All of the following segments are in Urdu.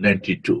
92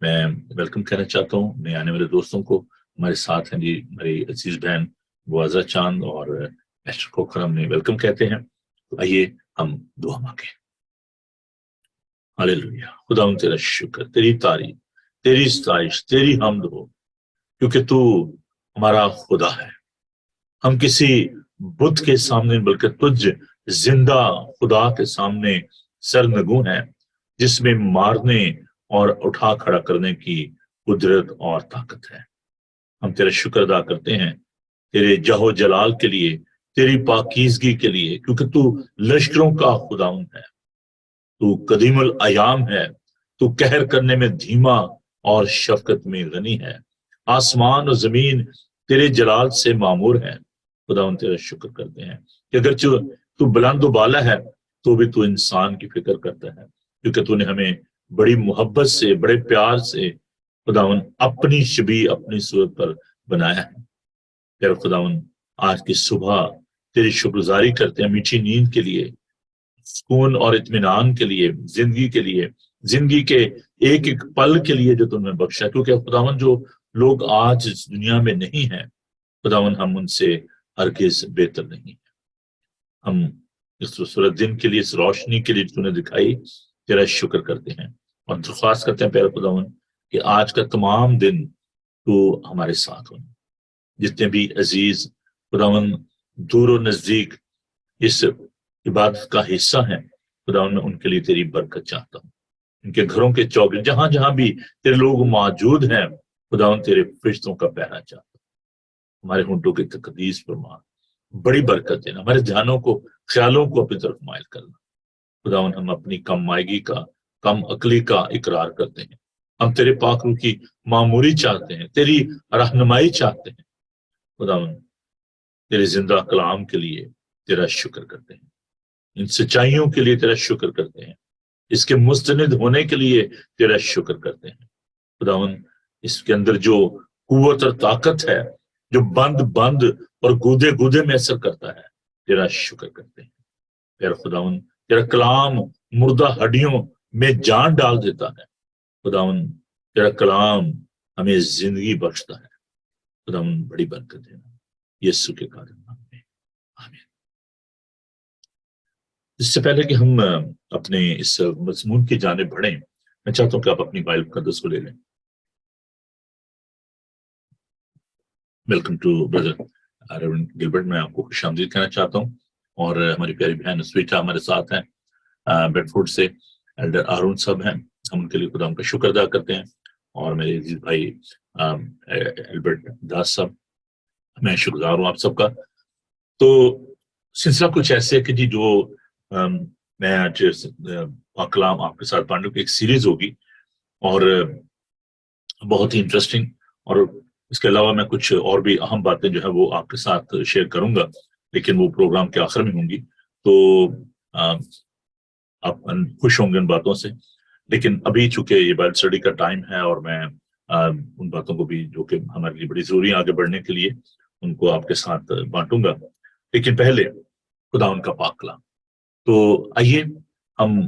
میں ویلکم کہنا چاہتا ہوں نئے آنے والے دوستوں کو. ہمارے ساتھ ہیں جی ہماری عزیز بہن معزہ چاند اور ایسٹر کھوکھر، ہم نے ویلکم کہتے ہیں. تو آئیے ہم دعا مانگیں. ہاللیلویا. خدا تیرا شکر، تیری تعریف، تیری ستائش، تیری حمد ہو، کیونکہ تو ہمارا خدا ہے. ہم کسی بت کے سامنے بلکہ تجھ زندہ خدا کے سامنے سرنگوں ہیں، جس میں مارنے اور اٹھا کھڑا کرنے کی قدرت اور طاقت ہے. ہم تیرا شکر ادا کرتے ہیں تیرے جہو جلال کے لیے، تیری پاکیزگی کے لیے، کیونکہ تو لشکروں کا خداوند ہے، تو قدیم الایام ہے، تو قہر کرنے میں دھیما اور شفقت میں غنی ہے. آسمان اور زمین تیرے جلال سے معمور ہیں. خداوند تیرا شکر کرتے ہیں کہ اگرچہ تو بلند و بالا ہے تو بھی تو انسان کی فکر کرتا ہے، کیونکہ تو نے ہمیں بڑی محبت سے، بڑے پیار سے خداوند اپنی شبیہ، اپنی صورت پر بنایا ہے. پھر خداوند آج کی صبح تیری شکرگزاری کرتے ہیں میٹھی نیند کے لیے، سکون اور اطمینان کے لیے، زندگی کے لیے، زندگی کے ایک ایک پل کے لیے جو تم نے بخشا. کیونکہ خداوند جو لوگ آج اس دنیا میں نہیں ہیں خداوند، ہم ان سے ہرگز بہتر نہیں ہیں. ہم اس صورت دن کے لیے، اس روشنی کے لیے جو نے دکھائی، تیرا شکر کرتے ہیں اور درخواست کرتے ہیں پیارے خداوند کہ آج کا تمام دن تو ہمارے ساتھ ہونا. جتنے بھی عزیز خداوند دور و نزدیک اس عبادت کا حصہ ہیں خداوند، میں ان کے لیے تیری برکت چاہتا ہوں. ان کے گھروں کے چوکے جہاں جہاں بھی تیرے لوگ موجود ہیں خداوند، تیرے فرشتوں کا پہرا چاہتا ہوں. ہمارے ہونٹوں کی تقدیس فرما، بڑی برکت دینا، ہمارے دھیانوں کو، خیالوں کو اپنی طرف مائل کرنا. خداوند ہم اپنی کم مائگی کا، کم عقلی کا اقرار کرتے ہیں. ہم تیرے پاک روح کی معموری چاہتے ہیں، تیری رہنمائی چاہتے ہیں. خداوند تیرے زندہ کلام کے لیے تیرا شکر کرتے ہیں، ان سچائیوں کے لیے تیرا شکر کرتے ہیں، اس کے مستند ہونے کے لیے تیرا شکر کرتے ہیں. خداوند اس کے اندر جو قوت اور طاقت ہے، جو بند بند اور گودے گودے میں اثر کرتا ہے، تیرا شکر کرتے ہیں. پھر خداوند تیرا کلام مردہ ہڈیوں میں جان ڈال دیتا ہے. خداوند تیرا کلام ہمیں زندگی بخشتا ہے. خداوند بڑی برکت دینا یسوع کے کارن میں، آمین. اس سے پہلے کہ ہم اپنے اس مضمون کی جانب بڑھیں، میں چاہتا ہوں کہ آپ اپنی بائبل مقدس کو لے لیں. Welcome to brother Reverend Gilbert. میں آپ کو خوش آمدید کہنا چاہتا ہوں، اور ہماری پیاری بہن سویٹا ہمارے ساتھ ہیں بیڈ فورڈ سے. ایلڈر آرون صاحب ہیں، ہم ان کے لیے خدا ان کا شکر ادا کرتے ہیں. اور میرے عزیز بھائی البرٹ داس صاحب، میں شکر گزار ہوں آپ سب کا. تو سلسلہ کچھ ایسے ہے کہ جی جو میں آج کلام آپ کے ساتھ پڑھنے کی ایک سیریز ہوگی، اور بہت ہی انٹرسٹنگ. اور اس کے علاوہ میں کچھ اور بھی اہم باتیں جو ہے وہ آپ کے ساتھ شیئر کروں گا، لیکن وہ پروگرام کے آخر میں ہوں گی، تو آپ خوش ہوں گے ان باتوں سے. لیکن ابھی چونکہ یہ بائبل اسٹڈی کا ٹائم ہے، اور میں ان باتوں کو بھی جو کہ ہمارے لیے بڑی ضروری ہے آگے بڑھنے کے لیے، ان کو آپ کے ساتھ بانٹوں گا. لیکن پہلے خدا ان کا پاک کلام. تو آئیے ہم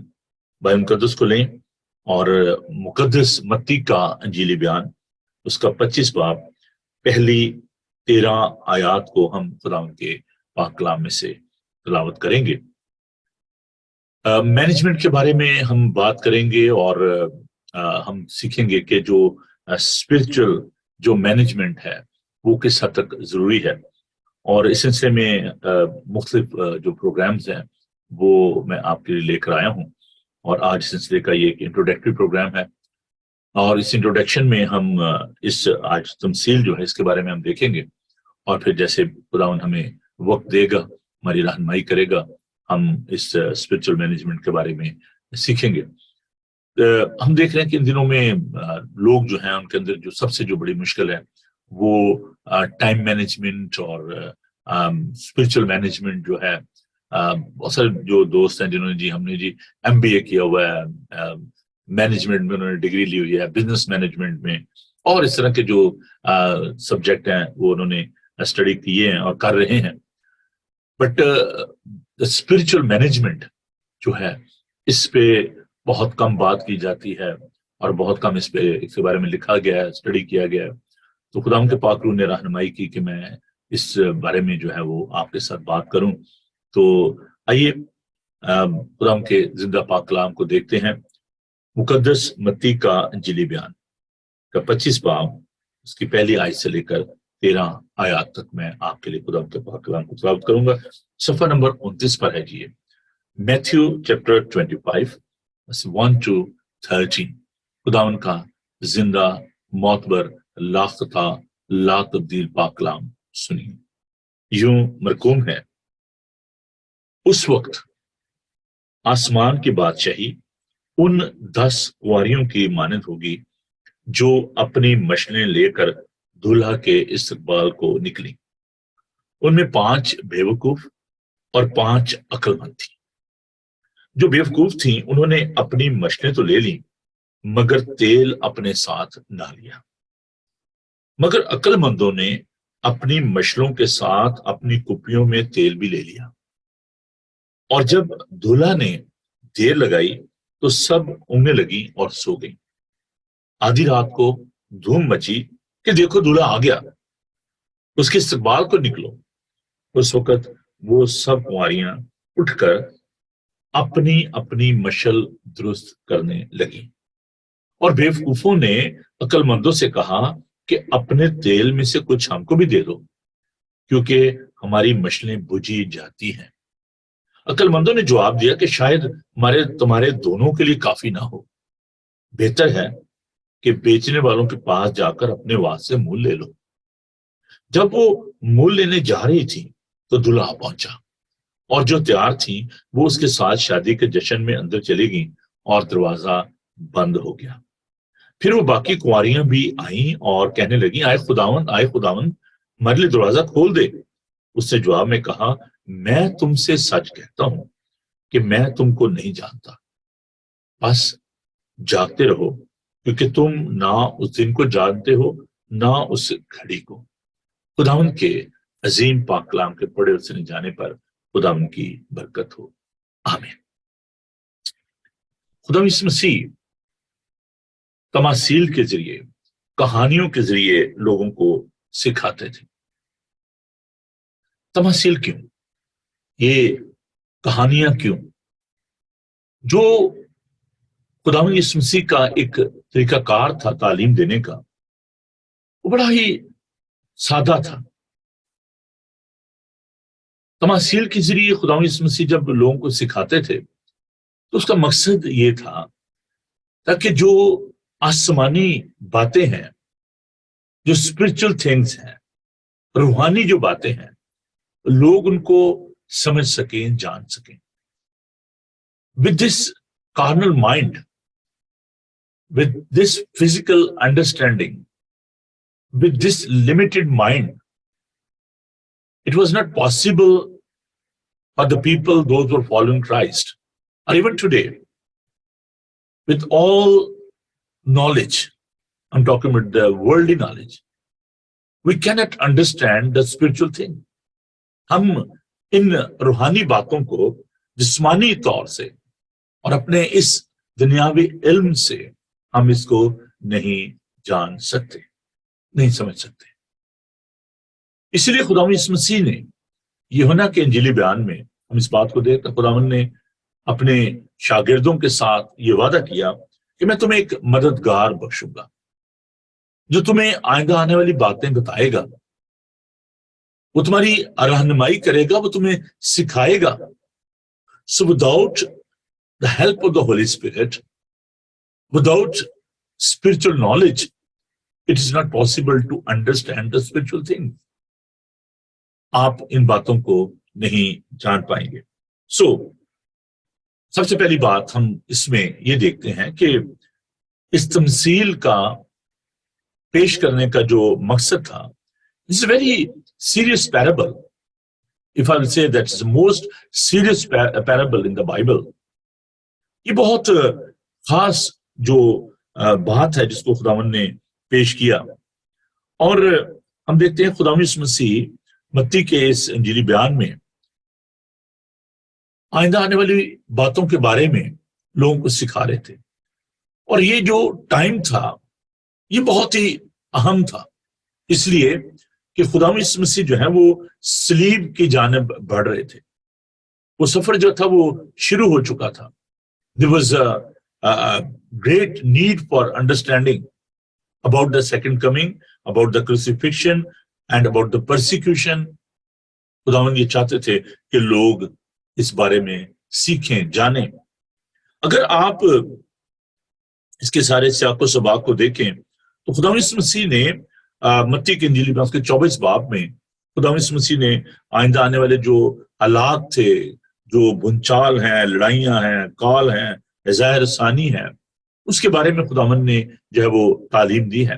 بائبل مقدس کو لیں اور مقدس متی کا انجیلی بیان، اس کا 25 باب، پہلی 13 آیات کو ہم خدا ان کے پاک کلام میں سے تلاوت کریں گے. مینجمنٹ کے بارے میں ہم بات کریں گے، اور ہم سیکھیں گے کہ جو اسپرچل جو مینجمنٹ ہے وہ کس حد تک ضروری ہے. اور اس سلسلے میں مختلف جو پروگرامز ہیں وہ میں آپ کے لیے لے کر آیا ہوں. اور آج سلسلے کا یہ ایک انٹروڈکٹری پروگرام ہے، اور اس انٹروڈکشن میں ہم اس آج تمثیل جو ہے اس کے بارے میں ہم دیکھیں گے. اور پھر جیسے خداوند ہمیں وقت دے گا، ہماری رہنمائی کرے گا، ہم اس اسپرچل مینجمنٹ کے بارے میں سیکھیں گے. ہم دیکھ رہے ہیں کہ ان دنوں میں لوگ جو ہیں ان کے اندر جو سب سے جو بڑی مشکل ہے وہ ٹائم مینجمنٹ اور اسپرچل مینجمنٹ جو ہے. بہت سارے جو دوست ہیں جنہوں نے جی ہم نے جی MBA کیا ہوا ہے، مینجمنٹ میں انہوں نے ڈگری لی ہوئی ہے، بزنس مینجمنٹ میں، اور اس طرح کے جو سبجیکٹ ہیں وہ انہوں نے اسٹڈی کیے ہیں اور کر رہے ہیں. بٹ اسپرچل مینجمنٹ جو ہے اس پہ بہت کم بات کی جاتی ہے، اور بہت کم اس کے بارے میں لکھا گیا ہے، اسٹڈی کیا گیا ہے. تو خدا ان کے پاک روح نے رہنمائی کی کہ میں اس بارے میں جو ہے وہ آپ کے ساتھ بات کروں. تو آئیے خدا ان کے زندہ پاک کلام کو دیکھتے ہیں. مقدس متی کا انجیلی بیان کا 25 باب اس کی پہلی آیت سے لے کر 13 آیات تک میں آپ کے لیے خدا ان کے پاک کلام کو تلاوت کروں گا. صفحہ نمبر 29 پر ہے جی. Matthew chapter 25 1 to 13. خداوند کا زندہ معتبر لاختہ لا تبدیل پاک کلام سنیے. یوں مرقوم ہے، اس وقت آسمان کی بادشاہی ان 10 کنواریوں کی مانند ہوگی جو اپنی مشنیں لے کر دولہا کے استقبال کو نکلی. ان میں 5 بیوقوف اور 5 عقل مند تھیں. جو بیوقوف تھیں انہوں نے اپنی مشنیں تو لے لیں مگر تیل اپنے ساتھ نہ لیا. مگر عقل مندوں نے اپنی مشلوں کے ساتھ اپنی کپیوں میں تیل بھی لے لیا. اور جب دولہا نے دیر لگائی تو سب اونگنے لگی اور سو گئی. آدھی رات کو دھوم مچی کہ دیکھو دولہا آ گیا، اس کے استقبال کو نکلو. اس وقت وہ سب کنواریاں اٹھ کر اپنی اپنی مشل درست کرنے لگی. اور بیوقوفوں نے عقل مندوں سے کہا کہ اپنے تیل میں سے کچھ ہم کو بھی دے دو کیونکہ ہماری مشلیں بجھی جاتی ہیں. عقل مندوں نے جواب دیا کہ شاید تمہارے دونوں کے لیے کافی نہ ہو. بہتر ہے کہ بیچنے والوں کے پاس جا کر اپنے واسطے سے مول لے لو. جب وہ مول لینے جا رہی تھی تو دولہا پہنچا اور جو تیار تھی وہ اس کے ساتھ شادی کے جشن میں اندر چلی گئیں اور دروازہ بند ہو گیا. پھر وہ باقی کنواریاں بھی آئیں اور کہنے لگیں آئے خداوند ہمارے لیے دروازہ کھول دے. اس نے جواب میں کہا میں تم سے سچ کہتا ہوں کہ میں تم کو نہیں جانتا. بس جاگتے رہو کیونکہ تم نہ اس دن کو جانتے ہو نہ اس گھڑی کو. خداوند کے عظیم پاک کلام کے پڑھے اور سنے جانے پر خداوند کی برکت ہو. آمین. خدا یسوع مسیح تماثیل کے ذریعے کہانیوں کے ذریعے لوگوں کو سکھاتے تھے. تماثیل کیوں؟ یہ کہانیاں کیوں؟ جو خداوند یسوع مسیح کا ایک طریقہ کار تھا تعلیم دینے کا، وہ بڑا ہی سادہ تھا. تماثیل کے ذریعے خداوند یسوع مسیح جب لوگوں کو سکھاتے تھے تو اس کا مقصد یہ تھا تاکہ جو آسمانی باتیں ہیں، جو اسپرچل تھنگس ہیں، روحانی جو باتیں ہیں، لوگ ان کو سمجھ سکیں، جان سکیں. with this carnal mind, with this physical understanding, with this limited mind, it was not possible for the people, those who are following Christ, or even today, with all knowledge, I'm talking about the worldly knowledge, we cannot understand the spiritual thing. ہم ان روحانی باتوں کو جسمانی طور سے اور اپنے اس دنیاوی علم سے ہم اس کو نہیں جان سکتے، نہیں سمجھ سکتے. اس لیے خداوند یسوع مسیح نے یوحنا کے انجیلی بیان میں ہم اس بات کو دیکھتے ہیں. خداوند نے اپنے شاگردوں کے ساتھ یہ وعدہ کیا کہ میں تمہیں ایک مددگار بخشوں گا جو تمہیں آئندہ آنے والی باتیں بتائے گا، وہ تمہاری رہنمائی کرے گا، وہ تمہیں سکھائے گا. So without the help of the Holy Spirit, without spiritual knowledge, it is not possible to understand the spiritual things. آپ ان باتوں کو نہیں جان پائیں گے. سب سے پہلی بات ہم اس میں یہ دیکھتے ہیں کہ اس تمثیل کا پیش کرنے کا جو مقصد تھا، it's a very serious parable. If I will say that it's the most serious parable in the Bible. یہ بہت خاص جو بات ہے جس کو خداوند نے پیش کیا. اور ہم دیکھتے ہیں خداوند یسوع مسیح متی کے اس انجیلی بیان میں آئندہ آنے والی باتوں کے بارے میں لوگوں کو سکھا رہے تھے. اور یہ جو ٹائم تھا یہ بہت ہی اہم تھا، اس لیے کہ خدا یسوع مسیح جو ہے وہ صلیب کی جانب بڑھ رہے تھے، وہ سفر جو تھا وہ شروع ہو چکا تھا. There was a great need for understanding about the second coming, about the crucifixion and about the persecution. خداوند یہ چاہتے تھے کہ لوگ اس بارے میں سیکھیں، جانیں. اگر آپ اس کے سارے سیاق و سباق کو دیکھیں تو خداوند یسوع مسیح نے متی کی انجیل اس کے 24 باب میں خداوند یسوع مسیح نے آئندہ آنے والے جو حالات تھے، جو بھونچال ہیں، لڑائیاں ہیں، کال ہیں، عزائر ثانی ہے، اس کے بارے میں خداوند نے جو ہے وہ تعلیم دی ہے.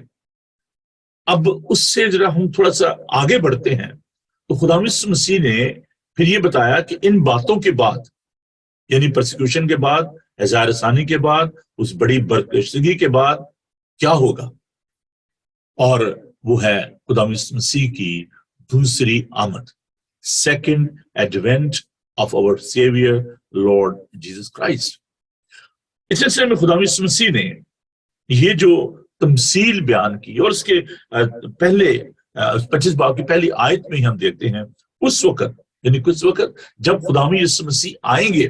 اب اس سے ذرا ہم تھوڑا سا آگے بڑھتے ہیں تو خداوند یسوع مسیح نے پھر یہ بتایا کہ ان باتوں کے بعد، یعنی پرسیکیوشن کے بعد، عزائر ثانی کے بعد، اس بڑی برکشتگی کے بعد کیا ہوگا، اور وہ ہے خداوند یسوع مسیح کی دوسری آمد، second advent of our saviour Lord Jesus Christ. اس سلسلے میں خداوند یسوع مسیح نے یہ جو تمثیل بیان کی، اور اس کے پہلے 25 باب کی پہلی آیت میں ہی ہم دیکھتے ہیں اس وقت، یعنی کس وقت جب خداوند یسوع مسیح آئیں گے،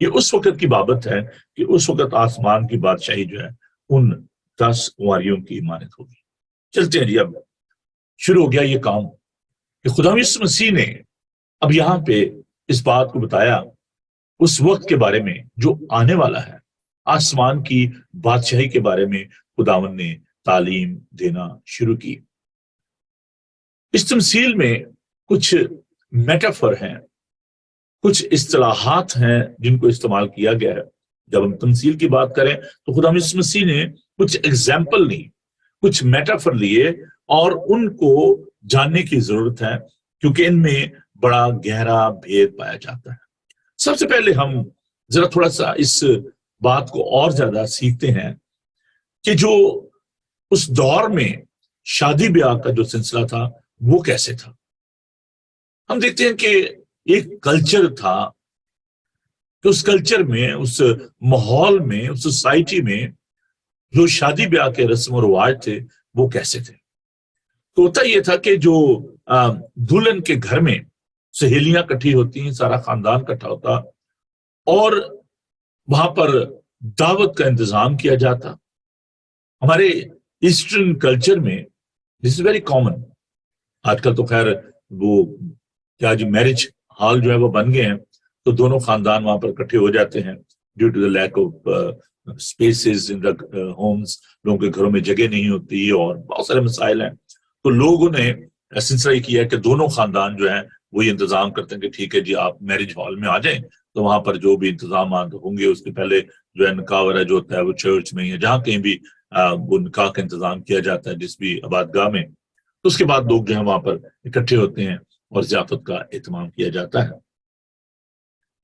یہ اس وقت کی بابت ہے کہ اس وقت آسمان کی بادشاہی جو ہے ان 10 کنواریوں کی امانت ہوگی. چلتے ہیں جی، اب شروع ہو گیا یہ کام کہ خداوند یسوع مسیح نے اب یہاں پہ اس بات کو بتایا اس وقت کے بارے میں جو آنے والا ہے، آسمان کی بادشاہی کے بارے میں خداوند نے تعلیم دینا شروع کی. اس تمثیل میں کچھ میٹافر ہیں، کچھ اصطلاحات ہیں جن کو استعمال کیا گیا ہے. جب ہم تمثیل کی بات کریں تو خداوند یسوع مسیح نے کچھ ایگزامپل لی، کچھ میٹافر لیے، اور ان کو جاننے کی ضرورت ہے کیونکہ ان میں بڑا گہرا بھید پایا جاتا ہے. سب سے پہلے ہم ذرا تھوڑا سا اس بات کو اور زیادہ سیکھتے ہیں کہ جو اس دور میں شادی بیاہ کا جو سلسلہ تھا وہ کیسے تھا. ہم دیکھتے ہیں کہ ایک کلچر تھا کہ اس کلچر میں، اس ماحول میں، اس سوسائٹی میں جو شادی بیاہ کے رسم و رواج تھے وہ کیسے تھے. تو ہوتا یہ تھا کہ جو دلہن کے گھر میں سہیلیاں کٹھی ہوتی ہیں، سارا خاندان کٹھا ہوتا، اور وہاں پر دعوت کا انتظام کیا جاتا. ہمارے ایسٹرن کلچر میں دس از ویری کامن. آج کل تو خیر وہ کیا جو میرج ہال جو ہے وہ بن گئے ہیں، تو دونوں خاندان وہاں پر اکٹھے ہو جاتے ہیں due to the lack of spaces in the homes. لوگوں کے گھروں میں جگہ نہیں ہوتی اور بہت سارے مسائل ہیں، تو لوگوں نے سلسلہ یہ کیا کہ دونوں خاندان جو ہیں وہ یہ انتظام کرتے ہیں کہ ٹھیک ہے جی آپ میرج ہال میں آ جائیں، تو وہاں پر جو بھی انتظامات ہوں گے اس کے پہلے جو ہے نکاح وغیرہ جو ہوتا ہے وہ چرچ میں یا جہاں کہیں بھی وہ نکاح کا انتظام کیا جاتا ہے جس بھی آبادگاہ میں، تو اس کے بعد لوگ جو ہیں وہاں پر اکٹھے ہوتے ہیں اور ضیافت کا اہتمام کیا جاتا ہے.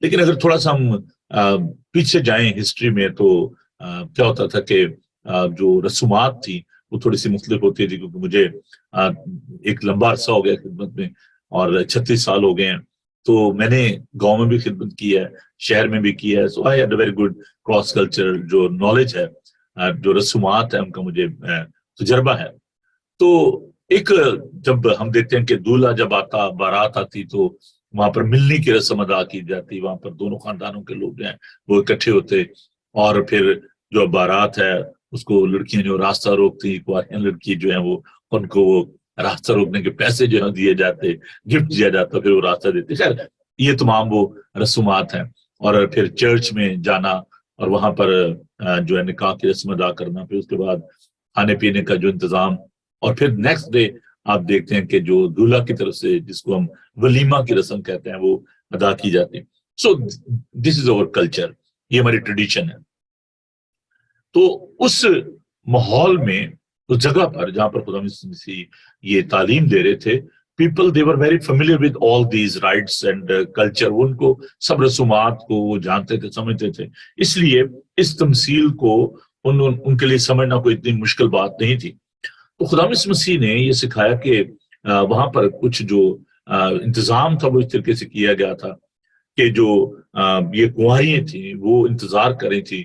لیکن اگر تھوڑا سا ہم پیچھے جائیں ہسٹری میں تو کیا ہوتا تھا کہ جو رسومات تھی وہ تھوڑی سی مختلف ہوتی تھی، کیونکہ مجھے ایک لمبا عرصہ ہو گیا خدمت میں اور 36 سال ہو گئے ہیں، تو میں نے گاؤں میں بھی خدمت کی ہے، شہر میں بھی کی ہے. So I had a very good cross culture جو نالج ہے، جو رسومات ہیں ان کا مجھے تجربہ ہے. تو ایک جب ہم دیکھتے ہیں کہ دولہا جب آتا، بارات آتی، تو وہاں پر ملنے کی رسم ادا کی جاتی. وہاں پر دونوں خاندانوں کے لوگ جو ہیں وہ اکٹھے ہوتے، اور پھر جو بارات ہے اس کو لڑکیاں جو راستہ روکتی، لڑکی جو ہیں وہ ان کو وہ راستہ روکنے کے پیسے جو ہے دیے جاتے، گفٹ دیا جاتا، پھر وہ راستہ دیتے. خیر یہ تمام وہ رسومات ہیں. اور پھر چرچ میں جانا اور وہاں پر جو ہے نکاح کی رسم ادا کرنا، پھر اس کے بعد کھانے پینے کا جو انتظام، اور پھر نیکسٹ ڈے آپ دیکھتے ہیں کہ جو دولہا کی طرف سے جس کو ہم ولیمہ کی رسم کہتے ہیں وہ ادا کی جاتی. سو دس از اوور کلچر، یہ ہماری ٹریڈیشن ہے. تو اس ماحول میں، اس جگہ پر جہاں پر خدا مسیح یہ تعلیم دے رہے تھے، people they were very familiar with all these rights and culture. ان کو سب رسومات کو وہ جانتے تھے، سمجھتے تھے. اس لیے اس تمثیل کو ان کے لیے سمجھنا کوئی اتنی مشکل بات نہیں تھی. تو خدا مسیح نے یہ سکھایا کہ وہاں پر کچھ جو انتظام تھا وہ اس طریقے سے کیا گیا تھا کہ جو یہ کنواریاں تھیں وہ انتظار کر رہی تھی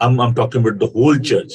I'm talking about the whole church।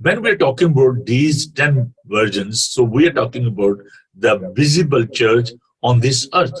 when we're talking about these 10 virgins, so we are talking about the visible church on this earth।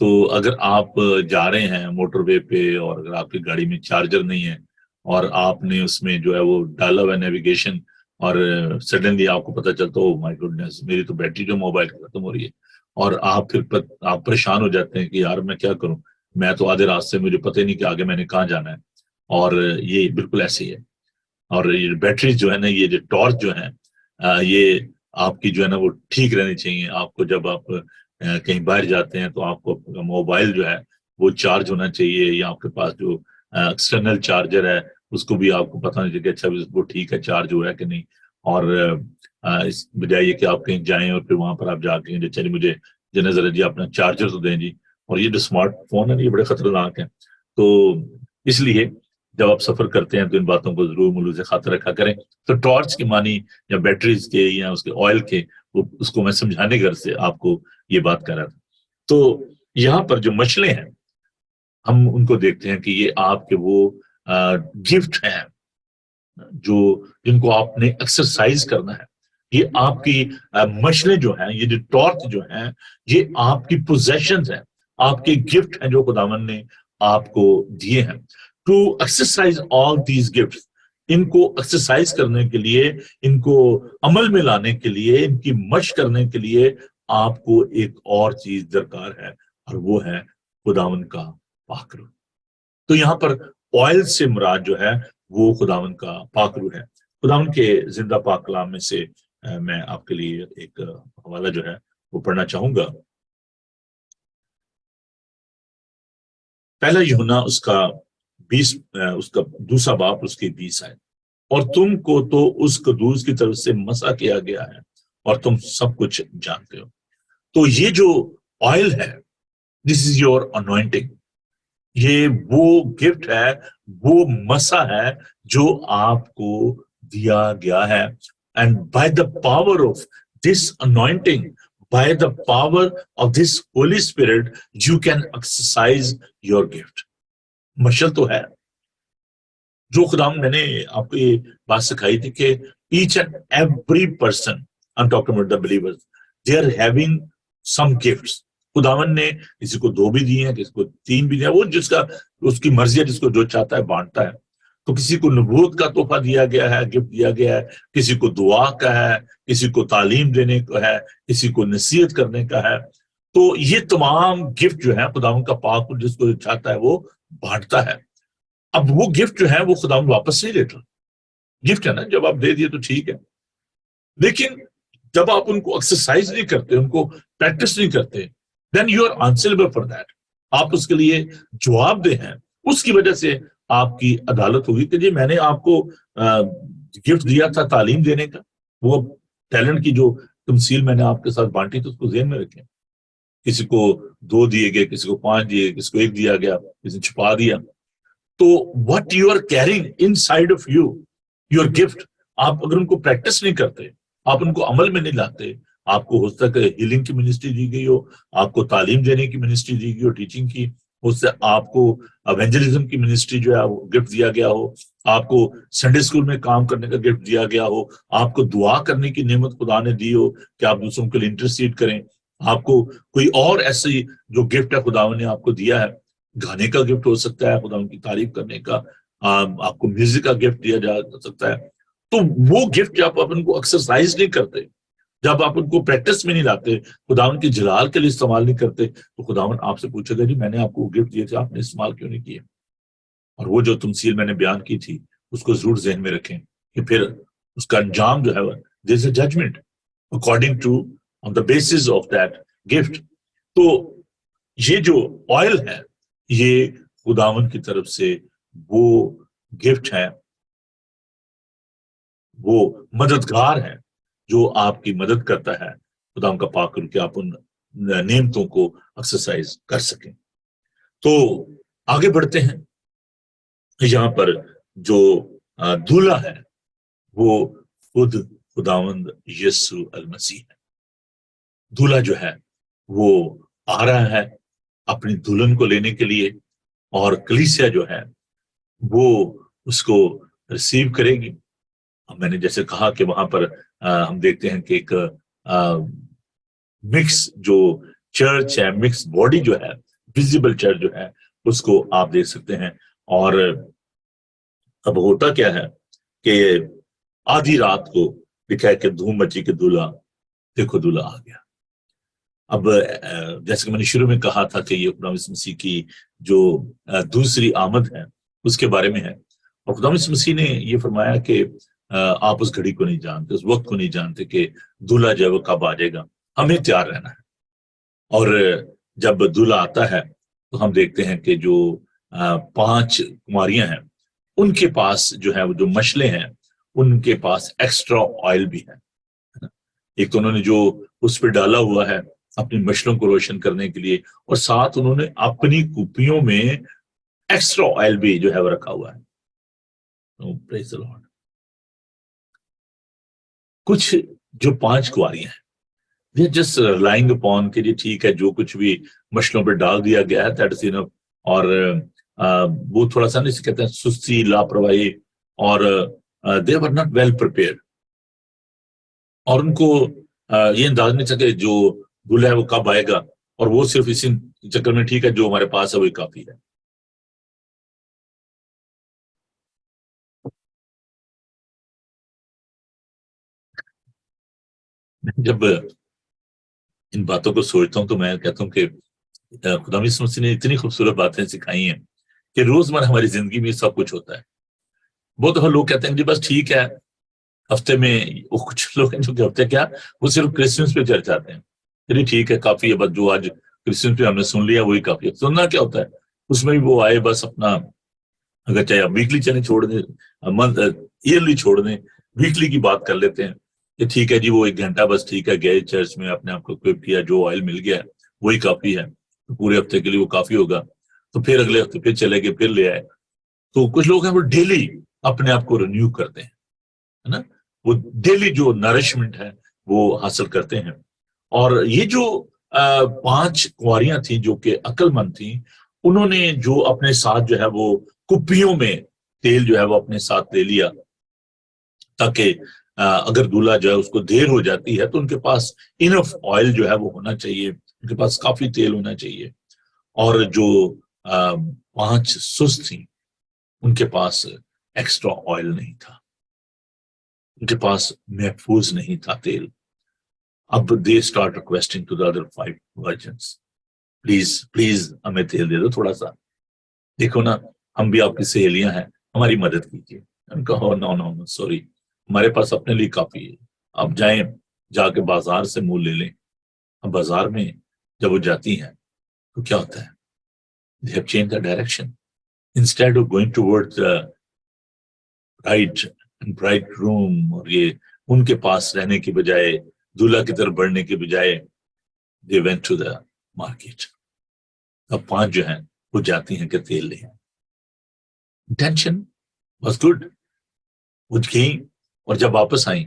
تو اگر آپ جا رہے ہیں موٹر وے پہ اور اگر آپ کی گاڑی میں چارجر نہیں ہے اور آپ نے اس میں جو ہے وہ ڈالا ہوا نیویگیشن اور سڈنلی آپ کو پتہ چلتا ہو مائی گڈنس میری تو بیٹری جو موبائل کی ختم ہو رہی ہے، اور آپ پھر آپ پریشان ہو جاتے ہیں کہ یار میں کیا کروں، میں تو آدھے راستے مجھے پتہ ہی نہیں کہ آگے میں نے کہاں جانا ہے. اور یہ بالکل ایسے ہی ہے. اور یہ بیٹری جو ہے نا، یہ جو ٹارچ جو ہے یہ آپ کی جو ہے نا وہ ٹھیک رہنی چاہیے. آپ کو جب آپ کہیں باہر جاتے ہیں تو آپ کو موبائل جو ہے وہ چارج ہونا چاہیے، یا آپ کے پاس جو ایکسٹرنل چارجر ہے اس کو بھی آپ کو پتہ نہیں چاہیے کہ اچھا وہ ٹھیک ہے چارج ہوا ہے کہ نہیں. اور اس بجائے یہ کہ آپ کہیں جائیں اور پھر وہاں پر آپ جا کے چلیے مجھے جنہیں ذرا جی اپنا چارجر تو دیں جی. اور یہ جو اسمارٹ فون ہے یہ بڑے خطرناک ہیں. تو اس لیے جب آپ سفر کرتے ہیں تو ان باتوں کو ضرور ملوز خاطر رکھا کریں. تو ٹارچ کی معنی یا بیٹریز کے یا اس کے آئل کے اس کو میں سمجھانے گھر سے آپ کو یہ بات کر رہا تھا. تو یہاں پر جو مشلیں ہیں ہم ان کو دیکھتے ہیں کہ یہ آپ کے وہ گفٹ ہیں جو جن کو آپ نے ایکسرسائز کرنا ہے. یہ آپ کی مشلیں جو ہیں، یہ جو ٹارچ جو ہیں، یہ آپ کی پوزیشنز ہیں، آپ کے گفٹ ہیں جو خداوند نے آپ کو دیے ہیں. To exercise all these gifts, ان کو ایکسرسائز کرنے کے لیے، ان کو عمل میں لانے کے لیے، ان کی مشق کرنے کے لیے آپ کو ایک اور چیز درکار ہے، اور وہ ہے خداوند کا پاک روح. تو یہاں پر آئل سے مراد جو ہے وہ خداوند کا پاک روح ہے. خداوند کے زندہ پاک کلام میں سے میں آپ کے لیے ایک حوالہ جو ہے وہ پڑھنا چاہوں گا. پہلا یوحنا اس کا دوسرا باب اس کی 20 آئے، اور تم کو تو اس قدوس کی طرف سے مسح کیا گیا ہے اور تم سب کچھ جانتے ہو. تو یہ جو آئل ہے، دس از یور انوائنٹنگ، یہ وہ گفٹ ہے، وہ مسح ہے جو آپ کو دیا گیا ہے. And by the power of this anointing, by the power of this Holy Spirit, you can exercise your gift. مشل تو ہے جو خدا میں نے آپ کو یہ بات سکھائی تھی کہ each and every person, I'm talking about the believers, they are having some gifts. خداون نے کسی کو 2 بھی دیے ہیں، کسی کو 3 بھی دیے ہیں، وہ جس کا اس کی مرضی ہے، جس کو جو چاہتا ہے بانٹتا ہے. تو کسی کو نبوت کا تحفہ دیا گیا ہے، گفٹ دیا گیا ہے، کسی کو دعا کا ہے، کسی کو تعلیم دینے کا ہے، کسی کو نصیحت کرنے کا ہے. تو یہ تمام گفٹ جو ہے خداون کا پاک جس کو چاہتا ہے وہ بانٹتا ہے. اب وہ گفٹ جو ہے وہ خداوند واپس نہیں لیتا. گفٹ ہے نا، جب آپ دے دیے تو ٹھیک ہے، لیکن جب آپ ان کو ایکسرسائز نہیں کرتے، ان کو پریکٹس نہیں کرتے، then you are answerable for that. آپ اس کے لیے جواب دہ ہیں. اس کی وجہ سے آپ کی عدالت ہوگی کہ جی میں نے آپ کو گفٹ دیا تھا تعلیم دینے کا، وہ ٹیلنٹ کی جو تمثیل میں نے آپ کے ساتھ بانٹی تو اس کو ذہن میں رکھیں. کسی کو 2 دیے گئے، کسی کو 5 دیے، کسی کو 1 دیا گیا، کسی نے چھپا دیا. تو what you are carrying inside of you, your gift، آپ اگر ان کو پریکٹس نہیں کرتے، آپ ان کو عمل میں نہیں لاتے، آپ کو ہو سکتا ہے ہیلنگ کی منسٹری دی گئی ہو، آپ کو تعلیم دینے کی منسٹری دی گئی ہو، ٹیچنگ کی، اس سے آپ کو ایونجلزم کی منسٹری جو ہے وہ گفٹ دیا گیا ہو، آپ کو سنڈے اسکول میں کام کرنے کا گفٹ دیا گیا ہو، آپ کو دعا کرنے کی نعمت خدا نے دی ہو کہ آپ دوسروں کے لیے انٹرسیڈ کریں، آپ کو کوئی اور ایسی جو گفٹ ہے خدا نے آپ کو دیا ہے، گانے کا گفٹ ہو سکتا ہے، خدا ان کی تعریف کرنے کا، آپ کو میوزک کا گفٹ دیا جا سکتا ہے. تو وہ گفٹ جب آپ ان کو ایکسرسائز نہیں کرتے، جب آپ ان کو پریکٹس میں نہیں لاتے، خداوند کی جلال کے لیے استعمال نہیں کرتے، تو خداوند آپ سے پوچھے گا جی میں نے آپ کو گفٹ دیے تھے، آپ نے استعمال کیوں نہیں کیے؟ اور وہ جو تمثیل میں نے بیان کی تھی اس کو ضرور ذہن میں رکھیں کہ پھر اس کا انجام جو ہے there is a judgment according to on the basis of that gift. تو یہ جو آئل ہے یہ خداوند کی طرف سے وہ گفٹ ہے، وہ مددگار ہے جو آپ کی مدد کرتا ہے خداوند کا پاک کر کے آپ ان نعمتوں کو ایکسرسائز کر سکیں. تو آگے بڑھتے ہیں. یہاں پر جو دولہا ہے وہ خود خداوند یسوع المسیح ہے. دولہا جو ہے وہ آ رہا ہے اپنی دلہن کو لینے کے لیے، اور کلیسیا جو ہے وہ اس کو ریسیو کرے گی. میں نے جیسے کہا کہ وہاں پر ہم دیکھتے ہیں کہ ایک مکس جو چرچ ہے, مکس باڈی جو ہے, ویزیبل چرچ جو ہے, اس کو آپ دیکھ سکتے ہیں. اور اب ہوتا کیا ہے کہ آدھی رات کو لکھا ہے کہ دھوم مچی کے دولہا, دیکھو دولہا آ گیا. اب جیسے کہ میں نے شروع میں کہا تھا کہ یہ خدا مسیح کی جو دوسری آمد ہے اس کے بارے میں ہے, اور خدا مسیح نے یہ فرمایا کہ آپ اس گھڑی کو نہیں جانتے, اس وقت کو نہیں جانتے کہ دولہا جو ہے وہ کب آ جائے گا, ہمیں تیار رہنا ہے. اور جب دولہا آتا ہے تو ہم دیکھتے ہیں کہ جو 5 کماریاں ہیں ان کے پاس جو ہے وہ جو مشلیں ہیں ان کے پاس ایکسٹرا آئل بھی ہے. ایک تو انہوں نے جو اس پہ ڈالا ہوا ہے اپنی مشلوں کو روشن کرنے کے لیے, اور ساتھ انہوں نے اپنی کوپیوں میں ایکسٹرا آئل بھی جو ہے وہ رکھا ہوا ہے. Praise the Lord. کچھ جو 5 کواریاں ہیں جسٹ رلائنگ اپون کہ جی ٹھیک ہے جو کچھ بھی مشلوں پہ ڈال دیا گیا ہے دیٹ از انف, اور وہ تھوڑا سا نہیں کہتے ہیں سستی, لاپرواہی, اور they were not well prepared, اور ان کو یہ انداز نہیں سکے جو دولہا ہے وہ کب آئے گا, اور وہ صرف اسی چکر میں ٹھیک ہے جو ہمارے پاس ہے وہی کافی ہے. جب ان باتوں کو سوچتا ہوں تو میں کہتا ہوں کہ خدا مسیح نے اتنی خوبصورت باتیں سکھائی ہیں کہ روزمرہ ہماری زندگی میں سب کچھ ہوتا ہے. بہت دفعہ لوگ کہتے ہیں جی بس ٹھیک ہے, ہفتے میں کچھ لوگ ہیں جو کہ ہفتے کیا وہ صرف کرسچنس پہ چرچ آتے ہیں, چلیے ٹھیک ہے کافی ہے, بس جو آج کرسچنس پہ ہم نے سن لیا وہی کافی ہے. سننا کیا ہوتا ہے اس میں بھی وہ آئے بس اپنا, اگر چاہے آپ ویکلی چلیں چھوڑ دیں, ایئرلی چھوڑ دیں, ویکلی کی بات کر لیتے ہیں کہ ٹھیک ہے جی وہ 1 گھنٹہ بس ٹھیک ہے گئے چرچ میں, اپنے آپ کو اکوپ کیا, جو آئل مل گیا وہی کافی ہے, پورے ہفتے کے لیے وہ کافی ہوگا. تو پھر اگلے ہفتے پھر چلے گئے, پھر لے آئے. تو کچھ لوگ ہیں وہ ڈیلی اپنے آپ کو رینیو کرتے ہیں, ہے نا, وہ ڈیلی جو نرشمنٹ ہے وہ حاصل کرتے ہیں. اور یہ جو 5 کنواریاں تھیں جو کہ عقل مند تھیں, انہوں نے جو اپنے ساتھ جو ہے وہ کپیوں میں تیل جو ہے وہ اپنے ساتھ لے لیا, تاکہ اگر دولہا جو ہے اس کو دیر ہو جاتی ہے تو ان کے پاس انف آئل جو ہے وہ ہونا چاہیے, ان کے پاس کافی تیل ہونا چاہیے. اور جو 5 سست تھیں ان کے پاس ایکسٹرا آئل نہیں تھا, ان کے پاس محفوظ نہیں تھا تیل. اب they start requesting to the other 5 virgins, please ہمیں تیل دے دو تھوڑا سا, دیکھو نا ہم بھی آپ کی سہیلیاں ہیں, ہماری مدد کیجیے. ان کا نو سوری, ہمارے پاس اپنے لیے کافی ہے, آپ جائیں جا کے بازار سے مول لے لیں. اب بازار میں جب وہ جاتی ہیں تو کیا ہوتا ہے, they have changed the direction. Instead of going towards the bride and bridegroom, اور یہ ان کے پاس رہنے کی بجائے, دولہا کی طرف بڑھنے کی بجائے, they went to the market. اب 5 جو ہیں وہ جاتی ہیں کہ تیل لیں. Intention was good. وہ گئیں اور جب واپس آئیں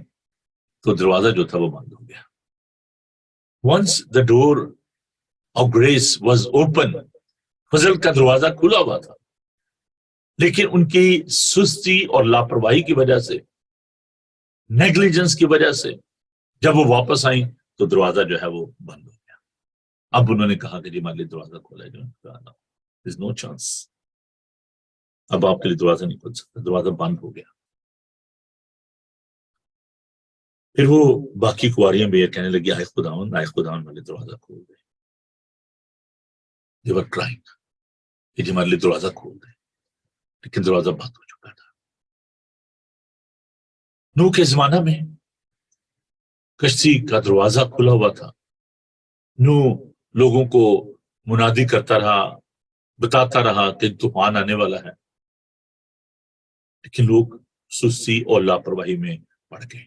تو دروازہ جو تھا وہ بند ہو گیا. Once the door of grace was open, فضل کا دروازہ کھلا ہوا تھا, لیکن ان کی سستی اور لاپرواہی کی وجہ سے, نیگلیجنس کی وجہ سے, جب وہ واپس آئیں تو دروازہ جو ہے وہ بند ہو گیا. اب انہوں نے کہا کہ جی ہمارے لیے دروازہ کھولا ہے, there's no chance. اب آپ کے لیے دروازہ نہیں کھول سکتا, دروازہ بند ہو گیا. پھر وہ باقی کواریاں بھی یہ کہنے لگی آئے خداوند والے دروازہ کھول دے. they were crying کہ جی ہمارے لیے دروازہ کھول دے, لیکن دروازہ بند ہو چکا تھا. نوح کے زمانہ میں کشتی کا دروازہ کھلا ہوا تھا. نوح لوگوں کو منادی کرتا رہا, بتاتا رہا کہ طوفان آنے والا ہے, لیکن لوگ سستی اور لاپرواہی میں پڑ گئے.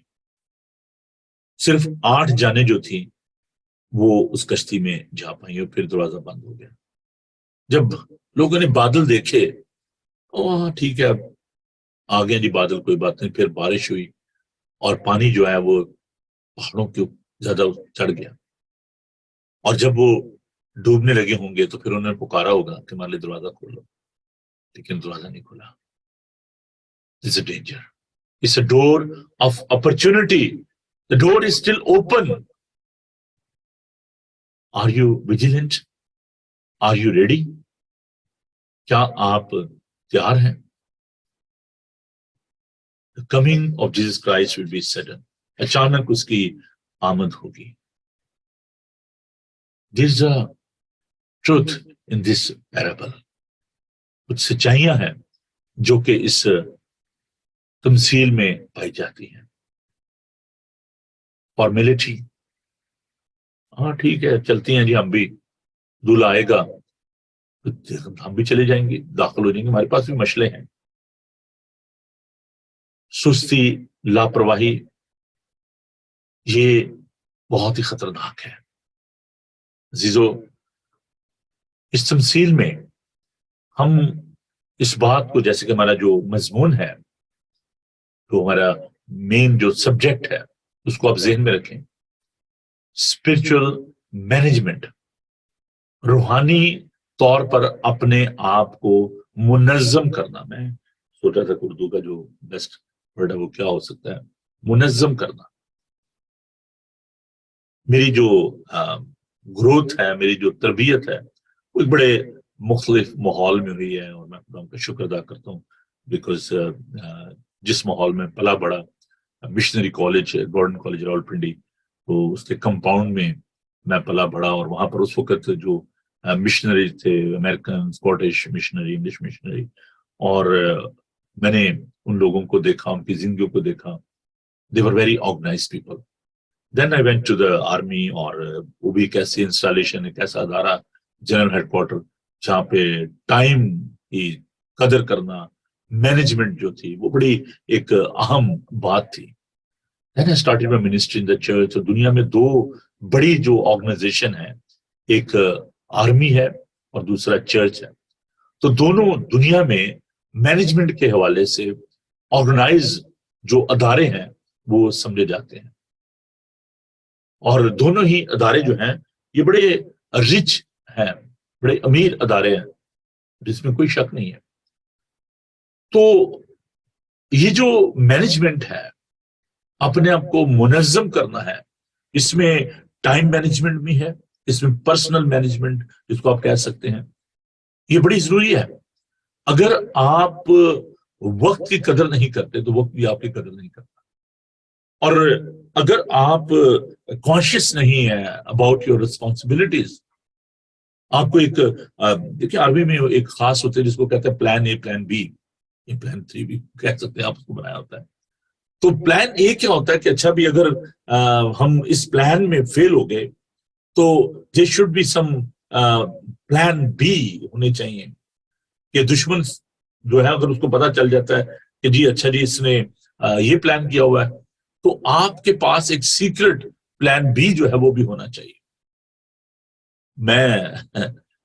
صرف 8 جانیں جو تھیں وہ اس کشتی میں جا پائیں, اور پھر دروازہ بند ہو گیا. جب لوگوں نے بادل دیکھے, ٹھیک ہے اب آ گئے جی بادل, کوئی بات نہیں. پھر بارش ہوئی اور پانی جو ہے وہ پہاڑوں کے زیادہ چڑھ گیا, اور جب وہ ڈوبنے لگے ہوں گے تو پھر انہوں نے پکارا ہوگا کہ ہمارے لیے دروازہ کھولو, لیکن دروازہ نہیں کھولا. It's a danger. It's a door of opportunity. The door is still open. Are you vigilant? Are you ready? کیا آپ تیار ہیں؟ The coming of Jesus Christ will be sudden. اچانک اس کی آمد ہوگی. There's a truth in this parable. کچھ سچائیاں ہیں جو کہ اس تمثیل میں پائی جاتی ہیں. فارمیلٹی، ہاں ٹھیک ہے چلتی ہیں جی، ہم بھی دولہا آئے گا ہم بھی چلے جائیں گے، داخل ہو جائیں گے، ہمارے پاس بھی مشلے ہیں. سستی، لاپرواہی، یہ بہت ہی خطرناک ہے. عزیزو، اس تمثیل میں ہم اس بات کو، جیسے کہ ہمارا جو مضمون ہے، جو ہمارا مین جو سبجیکٹ ہے، اس کو آپ ذہن میں رکھیں. اسپرچل مینجمنٹ، روحانی طور پر اپنے آپ کو منظم کرنا. میں سوچا تھا اردو کا جو بیسٹ ورڈ ہے وہ کیا ہو سکتا ہے، منظم کرنا. میری جو گروتھ ہے، میری جو تربیت ہے، وہ ایک بڑے مختلف ماحول میں ہوئی ہے، اور میں خدا کا شکر ادا کرتا ہوں بیکاز جس ماحول میں پلا بڑا، missionary college, government college Rawalpindi, تو اس کے کمپاؤنڈ میں میں پلا بڑا، اور وہاں پر اس وقت جو مشنری تھے، American, Scottish missionary, English missionary, اور میں نے ان لوگوں کو دیکھا، ان کی زندگیوں کو دیکھا. they were very organized people. Then I went to the army، اور وہ بھی ایک ایسی انسٹالیشن، ایک ایسا ادارہ، جنرل ہیڈ کوارٹر، جہاں پہ ٹائم کی قدر کرنا، مینجمنٹ جو تھی، وہ بڑی ایک اہم بات تھی. Then I started my ministry in the church. اور دنیا میں دو بڑی جو آرگنائزیشن ہیں، ایک آرمی ہے اور دوسرا چرچ ہے. تو دونوں دنیا میں مینجمنٹ کے حوالے سے آرگنائز جو ادارے ہیں وہ سمجھے جاتے ہیں، اور دونوں ہی ادارے جو ہیں یہ بڑے رچ ہیں، بڑے امیر ادارے ہیں، جس میں کوئی شک نہیں ہے. تو یہ جو مینجمنٹ ہے، اپنے آپ کو منظم کرنا ہے، اس میں ٹائم مینجمنٹ بھی ہے، اس میں پرسنل مینجمنٹ جس کو آپ کہہ سکتے ہیں، یہ بڑی ضروری ہے. اگر آپ وقت کی قدر نہیں کرتے تو وقت بھی آپ کی قدر نہیں کرتا. اور اگر آپ کانشیس نہیں ہیں اباؤٹ یور ریسپانسبلٹیز، آپ کو ایک دیکھیے عربی میں ایک خاص ہوتے ہیں جس کو کہتے ہیں plan a, plan be, plan 3 بھی کہہ سکتے ہیں آپ، اس کو بنایا ہوتا ہے. تو پلان اے کیا ہوتا ہے کہ اچھا بھی اگر ہم اس پلان میں فیل ہو گئے تو there should be some plan B ہونے چاہیے، کہ دشمن جو ہے اگر اس کو پتا چل جاتا ہے کہ جی اچھا جی اس نے یہ پلان کیا ہوا ہے، تو آپ کے پاس ایک سیکرٹ پلان بی جو ہے وہ بھی ہونا چاہیے. میں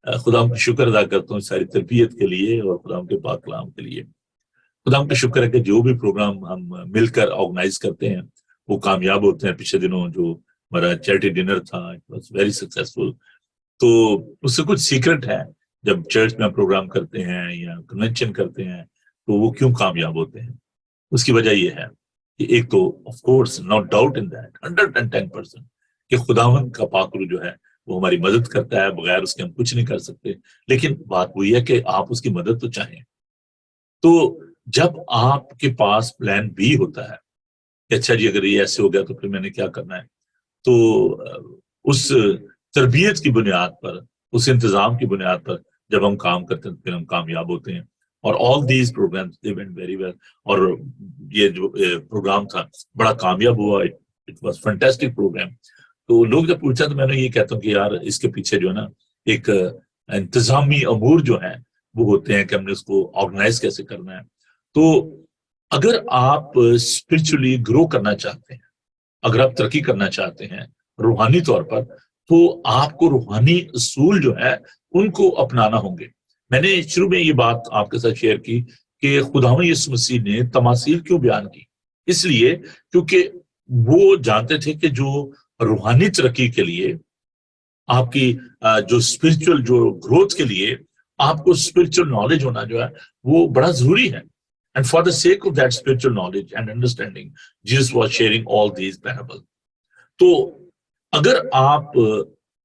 خدا کا شکر ادا کرتا ہوں ساری تربیت کے لیے اور خدا کے پاک کلام کے لیے. خدا کا شکر ہے کہ جو بھی پروگرام ہم مل کر آرگنائز کرتے ہیں وہ کامیاب ہوتے ہیں. پچھلے دنوں جو ہمارا چیریٹی ڈنر تھا، اٹ واز ویری سکسیسفل. تو اس سے کچھ سیکرٹ ہے، جب چرچ میں پروگرام کرتے ہیں یا کنونشن کرتے ہیں تو وہ کیوں کامیاب ہوتے ہیں. اس کی وجہ یہ ہے کہ ایک تو of course no doubt in that 110% کہ خداوند کا پاک روح جو ہے وہ ہماری مدد کرتا ہے، بغیر اس کے ہم کچھ نہیں کر سکتے. لیکن بات وہی ہے کہ آپ اس کی مدد تو چاہیں. تو جب آپ کے پاس پلان بی ہوتا ہے کہ اچھا جی اگر یہ ایسے ہو گیا تو پھر میں نے کیا کرنا ہے، تو اس تربیت کی بنیاد پر، اس انتظام کی بنیاد پر جب ہم کام کرتے ہیں پھر ہم کامیاب ہوتے ہیں. اور all these programs they went very well. اور یہ جو پروگرام تھا بڑا کامیاب ہوا. It was fantastic program. تو لوگ جب پوچھا تو میں نے یہ کہتا ہوں کہ یار اس کے پیچھے جو ہے نا ایک انتظامی امور جو ہیں وہ ہوتے ہیں کہ ہم نے اس کو آرگنائز کیسے کرنا ہے. تو اگر آپ اسپرچولی گرو کرنا چاہتے ہیں، اگر آپ ترقی کرنا چاہتے ہیں روحانی طور پر، تو آپ کو روحانی اصول جو ہے ان کو اپنانا ہوں گے. میں نے شروع میں یہ بات آپ کے ساتھ شیئر کی کہ خداوند یسوع مسیح نے تماثیل کیوں بیان کی. اس لیے کیونکہ وہ جانتے تھے کہ جو روحانی ترقی کے لیے، آپ کی جو اسپرچل جو گروتھ کے لیے، آپ کو اسپرچل نالج ہونا جو ہے وہ بڑا ضروری ہے. And for the sake of that spiritual knowledge and understanding, Jesus was sharing all these parables. تو اگر آپ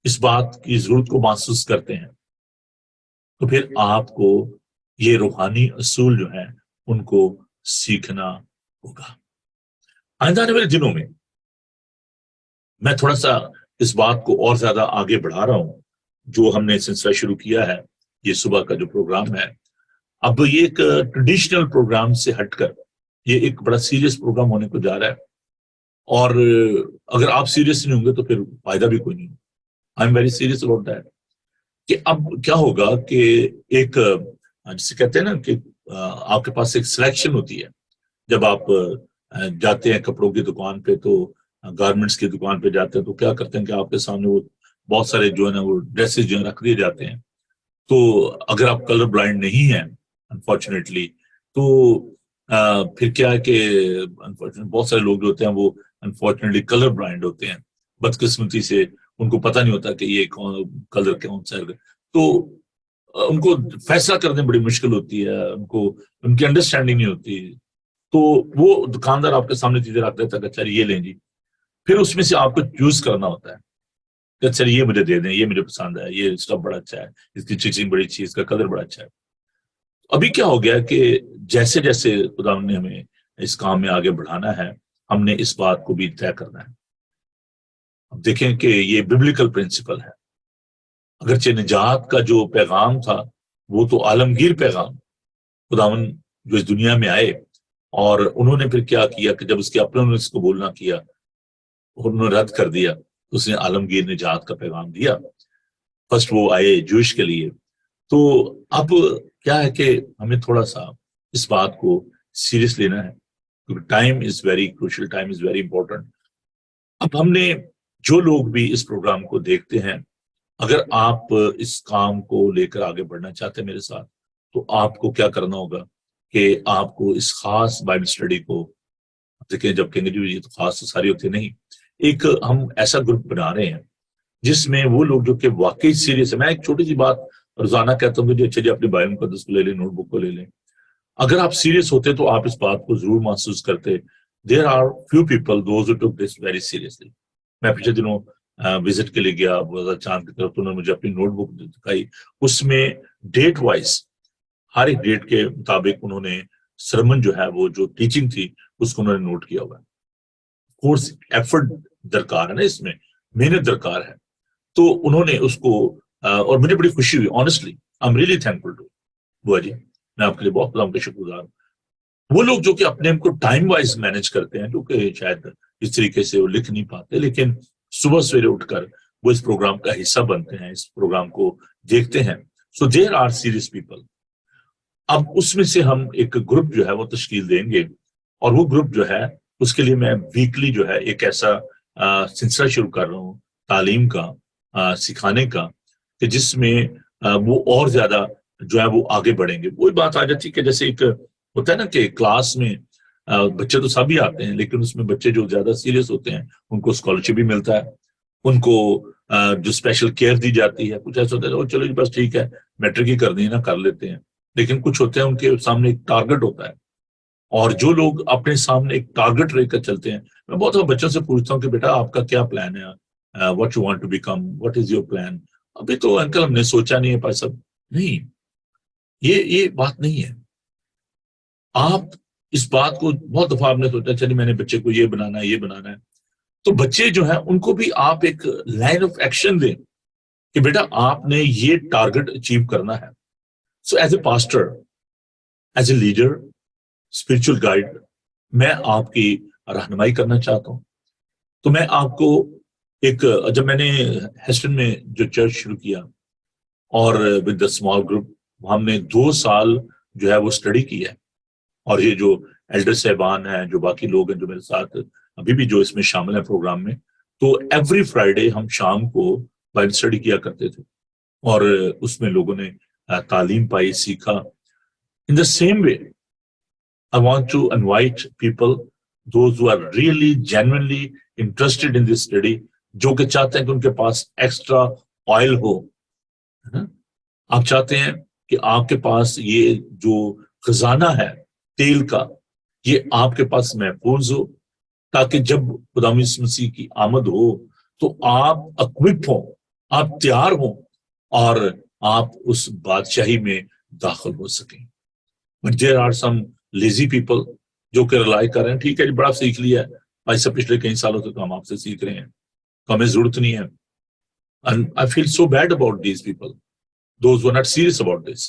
اس بات کی ضرورت کو محسوس کرتے ہیں تو پھر آپ کو یہ روحانی اصول جو ہیں ان کو سیکھنا ہوگا. آئندہ آنے والے دنوں میں میں تھوڑا سا اس بات کو اور زیادہ آگے بڑھا رہا ہوں. جو ہم نے سلسلہ شروع کیا ہے یہ صبح کا جو پروگرام ہے، اب یہ ایک ٹریڈیشنل پروگرام سے ہٹ کر یہ ایک بڑا سیریس پروگرام ہونے کو جا رہا ہے. اور اگر آپ سیریس نہیں ہوں گے تو پھر فائدہ بھی کوئی نہیں. I am very serious about that کہ اب کیا ہوگا کہ ایک جسے کہتے ہیں نا کہ آپ کے پاس ایک سلیکشن ہوتی ہے. جب آپ جاتے ہیں کپڑوں کی دکان پہ تو گارمنٹس کی دکان پہ جاتے ہیں تو کیا کرتے ہیں کہ آپ کے سامنے وہ بہت سارے جو ہے نا وہ ڈریسز جو ہے رکھ دیے جاتے ہیں. تو اگر آپ کلر بلائنڈ نہیں ہیں انفارچونیٹلی تو پھر کیا ہے کہ بہت سارے لوگ جو ہوتے ہیں وہ انفارچونیٹلی کلر بلائنڈ ہوتے ہیں. بدقسمتی سے ان کو پتہ نہیں ہوتا کہ یہ کلر کون سا ہے. تو ان کو فیصلہ کرنے بڑی مشکل ہوتی ہے، ان کی انڈرسٹینڈنگ نہیں ہوتی. تو وہ دکاندار آپ کے سامنے چیزیں رکھ دیتا ہے کہ اچھا یہ لیں جی. پھر اس میں سے آپ کو چوز کرنا ہوتا ہے کہ اچھا یہ مجھے دے دیں، یہ مجھے پسند ہے، یہ اسٹف بڑا اچھا ہے، اس کی اسٹچنگ بڑی اچھی ہے، اس کا کلر بڑا اچھا ہے. ابھی کیا ہو گیا کہ جیسے جیسے خدا نے ہمیں اس کام میں آگے بڑھانا ہے ہم نے اس بات کو بھی طے کرنا ہے. اب دیکھیں کہ یہ ببلیکل پرنسپل ہے. اگرچہ نجات کا جو پیغام تھا وہ تو عالمگیر پیغام، خداون جو اس دنیا میں آئے اور انہوں نے پھر کیا کیا کہ جب اس کے اپنے اس کو بولنا کیا انہوں نے رد کر دیا. اس نے عالمگیر نجات کا پیغام دیا. فرسٹ وہ آئے جوش کے لیے. تو اب کیا ہے کہ ہمیں تھوڑا سا اس بات کو سیریس لینا ہے کیونکہ time is very crucial, time is very important. اب ہم نے جو لوگ بھی اس پروگرام کو دیکھتے ہیں اگر آپ اس کام کو لے کر آگے بڑھنا چاہتے ہیں میرے ساتھ تو آپ کو کیا کرنا ہوگا کہ آپ کو اس خاص بائبل اسٹڈی کو دیکھیں. جب کہیں گے جو یہ تو خاص تو ساری ہوتی نہیں، ایک ہم ایسا گروپ بنا رہے ہیں جس میں وہ لوگ جو کہ واقعی سیریس ہے. میں ایک چھوٹی سی بات روزانہ کہتا ہوں کہ اچھا جی اپنی بائبل مقدس کو لے لیں، نوٹ بک کو لے لیں. اگر آپ سیریس ہوتے تو آپ اس بات کو ضرور محسوس کرتے. There are few people those who take this very seriously. میں پچھلے دنوں وزٹ کے لیے گیا چاند کی طرف تو انہوں نے مجھے اپنی نوٹ بک دکھائی. اس میں ڈیٹ وائز ہر ایک ڈیٹ کے مطابق انہوں نے سرمن جو ہے وہ جو ٹیچنگ تھی اس کو انہوں نے نوٹ کیا ہوا ہے. کورس ایفرٹ درکار ہے نا، اس میں محنت درکار ہے. تو انہوں نے اس کو اور مجھے بڑی خوشی ہوئی. Honestly I am really thankful to Bua ji, میں آپ کے لیے بہت خدا کا شکر گزار ہوں. وہ لوگ جو کہ اپنے کو ٹائم وائز مینج کرتے ہیں کیونکہ شاید اس طریقے سے وہ لکھ نہیں پاتے لیکن صبح سویرے اٹھ کر وہ اس پروگرام کا حصہ بنتے ہیں، اس پروگرام کو دیکھتے ہیں. سو دیر آر سیریس پیپل. اب اس میں سے ہم ایک گروپ جو ہے وہ تشکیل دیں گے اور وہ گروپ جو ہے اس کے لیے میں ویکلی جو ہے ایک ایسا سلسلہ شروع کر رہا ہوں تعلیم کا، سکھانے کا کہ جس میں وہ اور زیادہ جو ہے وہ آگے بڑھیں گے. وہی بات آ جاتی کہ جیسے ایک ہوتا ہے نا کہ کلاس میں بچے تو سب ہی آتے ہیں لیکن اس میں بچے جو زیادہ سیریس ہوتے ہیں ان کو اسکالرشپ بھی ملتا ہے، ان کو جو اسپیشل کیئر دی جاتی ہے. کچھ ایسا ہوتا ہے چلو جی بس ٹھیک ہے میٹرک ہی کرنی ہے نا کر لیتے ہیں، لیکن کچھ ہوتے ہیں ان کے سامنے ایک ٹارگٹ ہوتا ہے. اور جو لوگ اپنے سامنے ایک ٹارگٹ رہ کر چلتے ہیں، میں بہت سارے بچوں سے پوچھتا ہوں کہ بیٹا آپ کا کیا پلان ہے، what you want to become, what is your plan. ابھی تو انکل ہم نے سوچا نہیں ہے پر سب نہیں، یہ بات نہیں ہے. آپ اس بات کو بہت دفعہ آپ نے سوچا چلیے میں نے بچے کو یہ بنانا ہے یہ بنانا ہے، تو بچے جو ہیں ان کو بھی آپ ایک لائن آف ایکشن دیں کہ بیٹا آپ نے یہ ٹارگٹ اچیو کرنا ہے. So as a pastor, as a leader, spiritual guide, میں آپ کی رہنمائی کرنا چاہتا ہوں. تو میں آپ کو ایک جب میں نے ہیسٹن میں جو چرچ شروع کیا اور ود دا اسمال گروپ ہم نے 2 سال جو ہے وہ اسٹڈی کی ہے. اور یہ جو ایلڈر صاحبان ہیں، جو باقی لوگ ہیں جو میرے ساتھ ابھی بھی جو اس میں شامل ہیں پروگرام میں، تو ایوری فرائیڈے ہم شام کو بائبل اسٹڈی کیا کرتے تھے اور اس میں لوگوں نے تعلیم پائی، سیکھا. In the same way I want to invite people, those who are really genuinely interested in this study, جو کہ چاہتے ہیں کہ ان کے پاس ایکسٹرا آئل ہو. آپ چاہتے ہیں کہ آپ کے پاس یہ جو خزانہ ہے تیل کا یہ آپ کے پاس محفوظ ہو تاکہ جب خدا یسوع مسیح کی آمد ہو تو آپ اکوپ ہوں آپ تیار ہوں اور آپ اس بادشاہی میں داخل ہو سکیں. But there are some lazy people جو کہ رلائی کر رہے ہیں, ٹھیک ہے جی بڑا سیکھ لیا ہے بھائی صاحب, پچھلے کئی سالوں سے تو ہم آپ سے سیکھ رہے ہیں, تو ہمیں ضرورت نہیں ہے. And I feel so bad about these people, those who are not serious about this.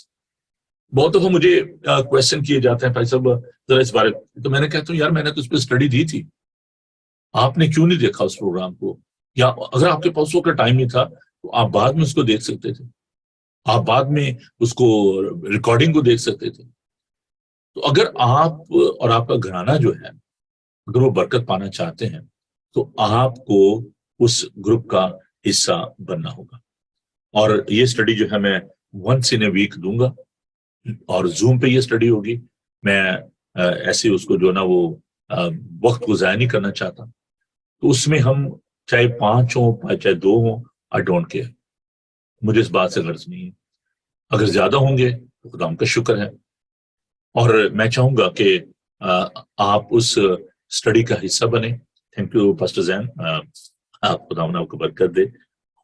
بہت دفعہ مجھے کوشچن کیے جاتے ہیں بھائی صاحب ذرا اس بارے میں, تو میں نے کہتا ہوں یار میں نے تو اس پہ اسٹڈی دی تھی, آپ نے کیوں نہیں دیکھا اس پروگرام کو, یا اگر آپ کے پاس وقت ٹائم نہیں تھا تو آپ بعد میں اس کو دیکھ سکتے تھے, آپ بعد میں اس کو ریکارڈنگ کو دیکھ سکتے تھے. تو اگر آپ اور آپ کا گھرانہ جو ہے اگر وہ برکت پانا چاہتے ہیں تو آپ کو اس گروپ کا حصہ بننا ہوگا. اور یہ اسٹڈی جو ہے میں ونس ان اے ویک دوں گا, اور زوم پہ یہ اسٹڈی ہوگی. میں ایسے اس کو جو نا وہ وقت کو ضائع نہیں کرنا چاہتا, تو اس میں ہم چاہے 5 ہوں چاہے 2 ہوں, آئی ڈونٹ کیئر, مجھے اس بات سے غرض نہیں ہے. اگر زیادہ ہوں گے تو خدا کا شکر ہے, اور میں چاہوں گا کہ آپ اس اسٹڈی کا حصہ بنیں. تھینک یو پاسٹر زین, آپ خدا آپ کو برکت دے,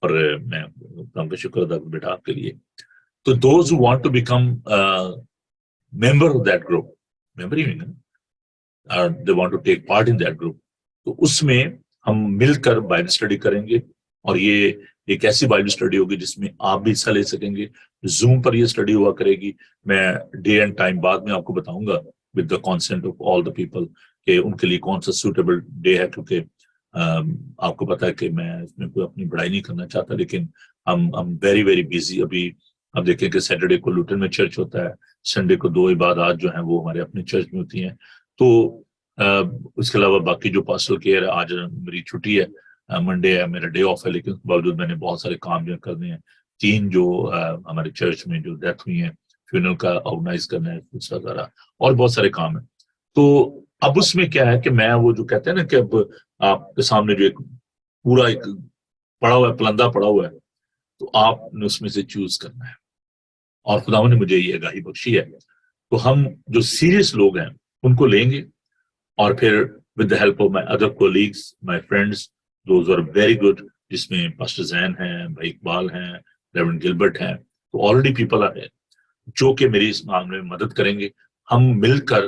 اور میں خدا کا شکر ادا کروں بیٹا آپ کے لیے. تو those who want to become member of that group, member ہی نا, they want to take part in that group, تو اس میں ہم مل کر بائبل اسٹڈی کریں گے. اور یہ ایک ایسی بائبل اسٹڈی ہوگی جس میں آپ بھی حصہ لے سکیں گے. زوم پر یہ اسٹڈی ہوا کرے گی. میں ڈے اینڈ ٹائم بعد میں آپ کو بتاؤں گا with the consent of all the people کہ ان کے لیے کون سا سوٹیبل ڈے ہے, کیونکہ آپ کو پتا ہے کہ میں اس میں کوئی اپنی بڑائی نہیں کرنا چاہتا, لیکن ہم ویری ویری بزی. ابھی اب دیکھیں کہ سیٹرڈے کو لوٹن میں چرچ ہوتا ہے, سنڈے کو 2 عبادات جو ہیں وہ ہمارے اپنے چرچ میں ہوتی ہیں. تو اس کے علاوہ باقی جو پاسٹل کیئر ہے, آج میری چھٹی ہے, منڈے ہے, میرا ڈے آف ہے, لیکن اس کے باوجود میں نے بہت سارے کام جو کرنے ہیں. 3 جو ہمارے چرچ میں جو ڈیتھ ہوئی ہیں, فیونرل کا آرگنائز کرنا ہے, دوسرا ذرا اور بہت سارے کام ہیں. تو اب اس میں کیا ہے کہ میں وہ جو کہتے ہیں نا کہ اب آپ کے سامنے جو ایک پورا ایک پڑا ہوا ہے, پلندہ پڑا ہوا ہے, تو آپ نے اس میں سے چوز کرنا ہے. اور خداوند نے مجھے یہ آگاہی بخشی ہے, تو ہم جو سیریس لوگ ہیں ان کو لیں گے, اور پھر with the help of my other colleagues, my friends, those are very good, جس میں پاسٹر زین ہیں, بھائی اقبال ہیں, ریورنڈ گلبرٹ ہیں, تو آلریڈی پیپل آر جو کہ میری اس معاملے میں مدد کریں گے. ہم مل کر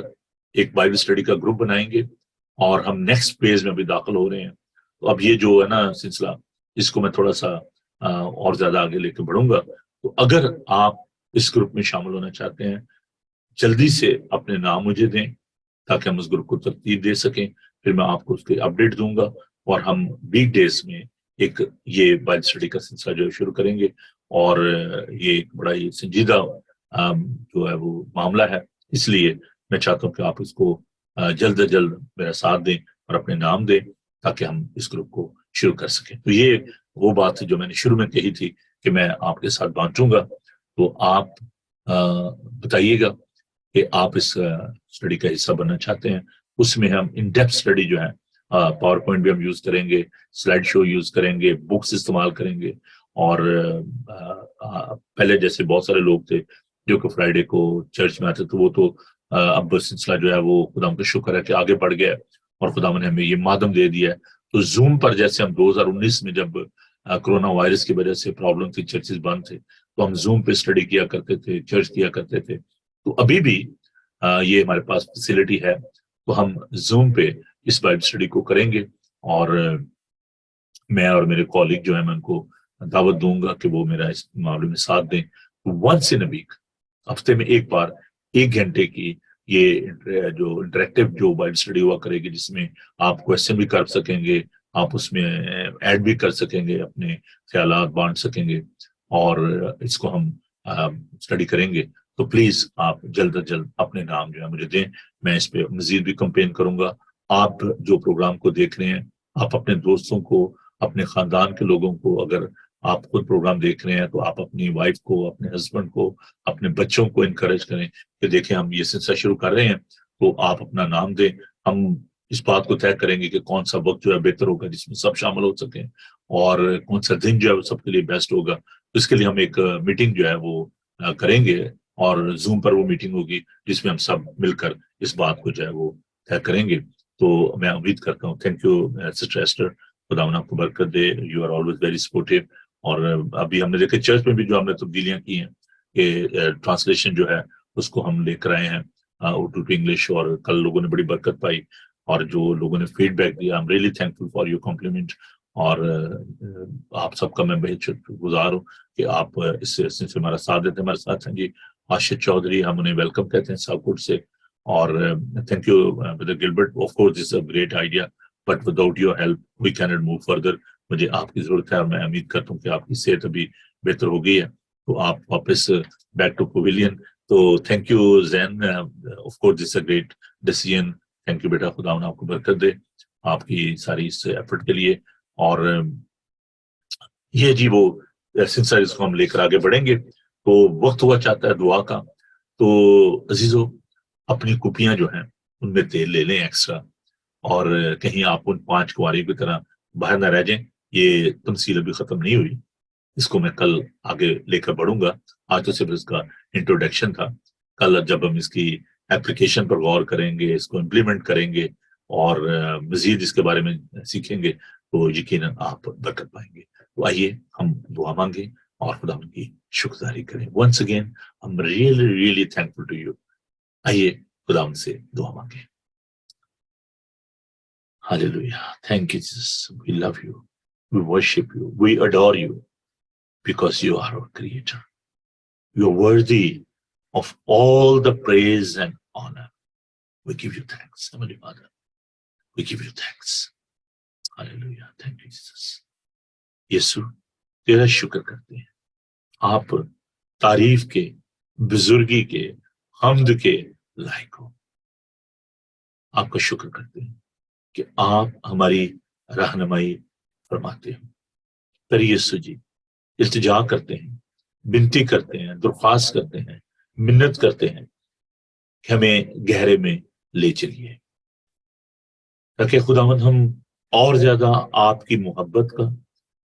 ایک بائبل اسٹڈی کا گروپ بنائیں گے, اور ہم نیکسٹ پیج میں بھی داخل ہو رہے ہیں. تو اب یہ جو ہے نا سلسلہ, اس کو میں تھوڑا سا اور زیادہ آگے لے کے بڑھوں گا. تو اگر آپ اس گروپ میں شامل ہونا چاہتے ہیں, جلدی سے اپنے نام مجھے دیں تاکہ ہم اس گروپ کو ترتیب دے سکیں. پھر میں آپ کو اس کے اپڈیٹ دوں گا, اور ہم ویک ڈیز میں ایک یہ بائبل اسٹڈی کا سلسلہ جو شروع کریں گے. اور یہ ایک بڑا ہی سنجیدہ جو ہے وہ معاملہ ہے, اس لیے میں چاہتا ہوں کہ آپ اس کو جلد از جلد میرا ساتھ دیں اور اپنے نام دیں تاکہ ہم اس گروپ کو شروع کر سکیں. تو یہ وہ بات تھی جو میں نے شروع میں کہی تھی کہ میں آپ کے ساتھ بانٹوں گا. تو آپ بتائیے گا کہ آپ اس اسٹڈی کا حصہ بننا چاہتے ہیں. اس میں ہم ان ڈیپتھ اسٹڈی جو ہے, پاور پوائنٹ بھی ہم یوز کریں گے, سلائڈ شو یوز کریں گے, بکس استعمال کریں گے. اور پہلے جیسے بہت سارے لوگ تھے جو کہ فرائیڈے کو چرچ میں آتے تھے, وہ تو اب سلسلہ جو ہے وہ خدا کا شکر ہے کہ آگے بڑھ گیا, اور خدا نے ہمیں یہ مادم دے دیا ہے. تو زوم پر جیسے ہم 2019 میں جب کرونا وائرس کی وجہ سے پرابلم تھی, چرچز بند تھے, تو ہم زوم پہ اسٹڈی کیا کرتے تھے, چرچ کیا کرتے تھے. تو ابھی بھی یہ ہمارے پاس فیسلٹی ہے, تو ہم زوم پہ اس بائبل اسٹڈی کو کریں گے. اور میں اور میرے کالیگ جو ہیں میں ان کو دعوت دوں گا کہ وہ میرا اس معاملے میں ساتھ دیں. ونس ان اے ویک, ہفتے میں ایک بار 1 گھنٹے کی یہ جو انٹریکٹیو جو بائبل اسٹڈی ہوا کرے گی, جس میں آپ کویسچن بھی کر سکیں گے, آپ اس میں ایڈ بھی کر سکیں گے, اپنے خیالات بانٹ سکیں گے, اور اس کو ہم اسٹڈی کریں گے. تو پلیز آپ جلد از جلد اپنے نام جو ہے مجھے دیں, میں اس پہ مزید بھی کمپین کروں گا. آپ جو پروگرام کو دیکھ رہے ہیں, آپ اپنے دوستوں کو, اپنے خاندان کے لوگوں کو, اگر آپ خود پروگرام دیکھ رہے ہیں تو آپ اپنی وائف کو, اپنے ہسبینڈ کو, اپنے بچوں کو انکریج کریں کہ دیکھیں ہم یہ سلسلہ شروع کر رہے ہیں, تو آپ اپنا نام دیں. ہم اس بات کو طے کریں گے کہ کون سا وقت جو ہے بہتر ہوگا جس میں سب شامل ہو سکیں, اور کون سا دن جو ہے وہ سب کے لیے بیسٹ ہوگا. اس کے لیے ہم ایک میٹنگ جو ہے وہ کریں گے, اور زوم پر وہ میٹنگ ہوگی جس میں ہم سب مل کر اس بات کو جو ہے وہ طے کریں گے. تو میں امید کرتا ہوں. تھینک یو سسٹر ایسٹر, خدا آپ کو برکت دے. You are always very supportive, اور ابھی ہم نے دیکھا چرچ میں بھی جو ہم نے تبدیلیاں کی ہیں کہ ٹرانسلیشن جو ہے اس کو ہم لے کر آئے ہیں اردو ٹو انگلش، اور کل لوگوں نے بڑی برکت پائی، اور جو لوگوں نے فیڈ بیک دیا، I'm really thankful for your compliment. اور آپ سب کا میں بہت شکر گزار ہوں کہ آپ اس سلسلے سے ہمارا ساتھ دیتے ہیں. ہمارے ساتھ ہیں جی آشت چودھری، ہم انہیں ویلکم کہتے ہیں ساکوٹ سے. اور thank you brother Gilbert. Of course this is a great idea but without your help we can not move further. مجھے آپ کی ضرورت ہے اور میں امید کرتا ہوں کہ آپ کی صحت ابھی بہتر ہو گئی ہے تو آپ واپس بیک ٹو پویلین. تو thank you Zain, of course this a great decision. Thank you بیٹا، خدا آپ کو برکت دے آپ کی ساری اس ایفرٹ کے لیے. اور یہ جی وہ سنسائز کو ہم لے کر آگے بڑھیں گے تو وقت ہوا چاہتا ہے دعا کا. تو عزیزو اپنی کپیاں جو ہیں ان میں تیل لے لیں ایکسٹرا، اور کہیں آپ ان 5 کنواریوں کی طرح باہر نہ رہ جائیں. یہ تمثیل ابھی ختم نہیں ہوئی، اس کو میں کل آگے لے کر بڑھوں گا. آج تو صرف اس کا انٹروڈکشن تھا. کل جب ہم اس کی اپلیکیشن پر غور کریں گے، اس کو امپلیمنٹ کریں گے اور مزید اس کے بارے میں سیکھیں گے تو یقیناً آپ برکت پائیں گے. تو آئیے ہم دعا مانگیں اور خدا ان کی شکرداری کریں. Once again I'm really really thankful to you. آئیے خدا ان سے دعا مانگیں. Hallelujah. Thank you Jesus. We love you. We worship you. We adore you because you are our creator. You are worthy of all the praise and honor. We give you thanks, Heavenly Father. We give you thanks. Hallelujah. Thank you Jesus. یسوع تیرا شکر کرتے ہیں. آپ تعریف کے، بزرگی کے، حمد کے لائق ہو. آپ کا شکر کرتے ہیں کہ آپ ہماری رہنمائی فرماتے ہیں. پر یسوع جی التجا کرتے ہیں، بنتی کرتے ہیں، درخواست کرتے ہیں، منت کرتے ہیں کہ ہمیں گہرے میں لے چلیے تاکہ خداوند ہم اور زیادہ آپ کی محبت کا،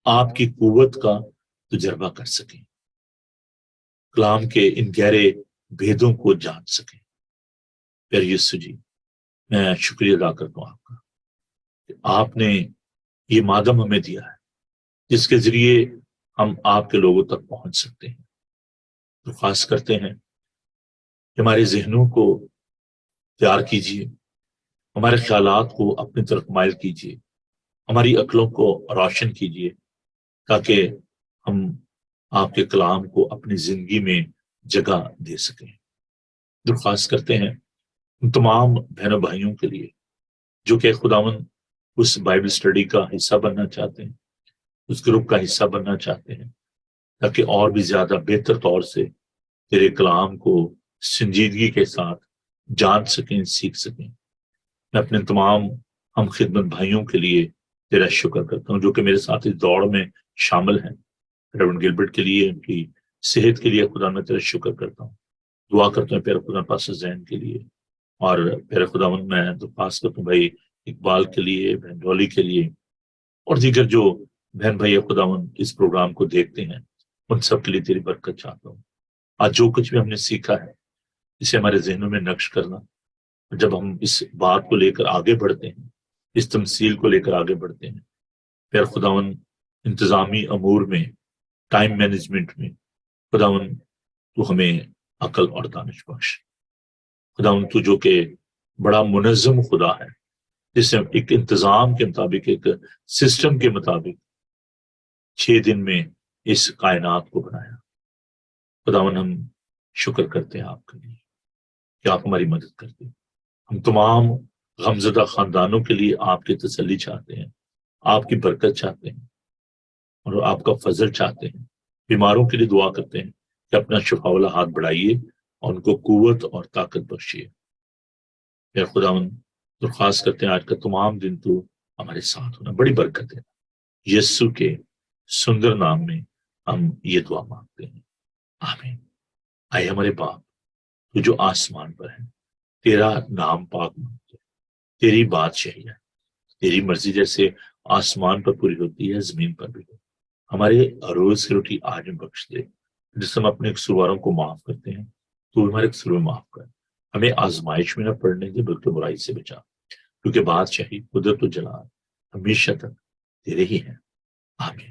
آپ کی قوت کا تجربہ کر سکیں، کلام کے ان گہرے بھیدوں کو جان سکیں. پھر یسوع جی میں شکریہ ادا کرتا ہوں آپ کا کہ آپ نے یہ مادم ہمیں دیا ہے جس کے ذریعے ہم آپ کے لوگوں تک پہنچ سکتے ہیں. درخواست کرتے ہیں کہ ہمارے ذہنوں کو تیار کیجیے، ہمارے خیالات کو اپنی طرف مائل کیجیے، ہماری عقلوں کو روشن کیجیے تاکہ ہم آپ کے کلام کو اپنی زندگی میں جگہ دے سکیں. درخواست کرتے ہیں ان تمام بہنوں بھائیوں کے لیے جو کہ خداوند اس بائبل اسٹڈی کا حصہ بننا چاہتے ہیں، اس گروپ کا حصہ بننا چاہتے ہیں تاکہ اور بھی زیادہ بہتر طور سے تیرے کلام کو سنجیدگی کے ساتھ جان سکیں، سیکھ سکیں. میں اپنے تمام ہم خدمت بھائیوں کے لیے تیرا شکر کرتا ہوں جو کہ میرے ساتھ اس دوڑ میں شامل ہیں. ریورنڈ گلبرٹ کے لیے، ان کی صحت کے لیے خدا میں تیرا شکر کرتا ہوں. دعا کرتا ہوں پیارے خدا پاس ذہن کے لیے، اور پیارے خداوند میں درخواست کرتا ہوں بھائی اقبال کے لیے، بہن ڈولی کے لیے، اور دیگر جو بہن بھائی خداوند اس پروگرام کو دیکھتے ہیں ان سب کے لیے تیری برکت چاہتا ہوں. آج جو کچھ بھی ہم نے سیکھا ہے اسے ہمارے ذہنوں میں نقش کرنا. جب ہم اس بات کو لے کر آگے بڑھتے ہیں، اس تمثیل کو لے کر آگے بڑھتے ہیں، پھر خداوند انتظامی امور میں، ٹائم مینجمنٹ میں خداوند تو ہمیں عقل اور دانش بخش. خداوند تو جو کہ بڑا منظم خدا ہے جس نے ایک انتظام کے مطابق، ایک سسٹم کے مطابق 6 دن میں اس کائنات کو بنایا. خداوند ہم شکر کرتے ہیں آپ کے لیے کہ آپ ہماری مدد کرتے ہیں. ہم تمام غمزدہ خاندانوں کے لیے آپ کی تسلی چاہتے ہیں، آپ کی برکت چاہتے ہیں اور آپ کا فضل چاہتے ہیں. بیماروں کے لیے دعا کرتے ہیں کہ اپنا شفا والا ہاتھ بڑھائیے اور ان کو قوت اور طاقت بخشیے. یا خداوند درخواست کرتے ہیں آج کا تمام دن تو ہمارے ساتھ ہونا، بڑی برکت ہے. یسوع کے سندر نام میں ہم یہ دعا مانگتے ہیں، آمین. آئے ہمارے باپ تو جو آسمان پر ہے، تیرا نام پاک مانگتے ہیں، تیری بادشاہی ہے، تیری مرضی جیسے آسمان پر پوری ہوتی ہے زمین پر بھی ہو. ہمارے روز کی روٹی آج ہم بخش دے، جس ہم اپنے قصورواروں کو معاف کرتے ہیں تو ہمارے قصور معاف کر. ہمیں آزمائش میں نہ پڑنے دے بلکہ برائی سے بچا، کیونکہ بادشاہی، قدرت و جلال ہمیشہ تک تیرے ہی ہیں، آمین.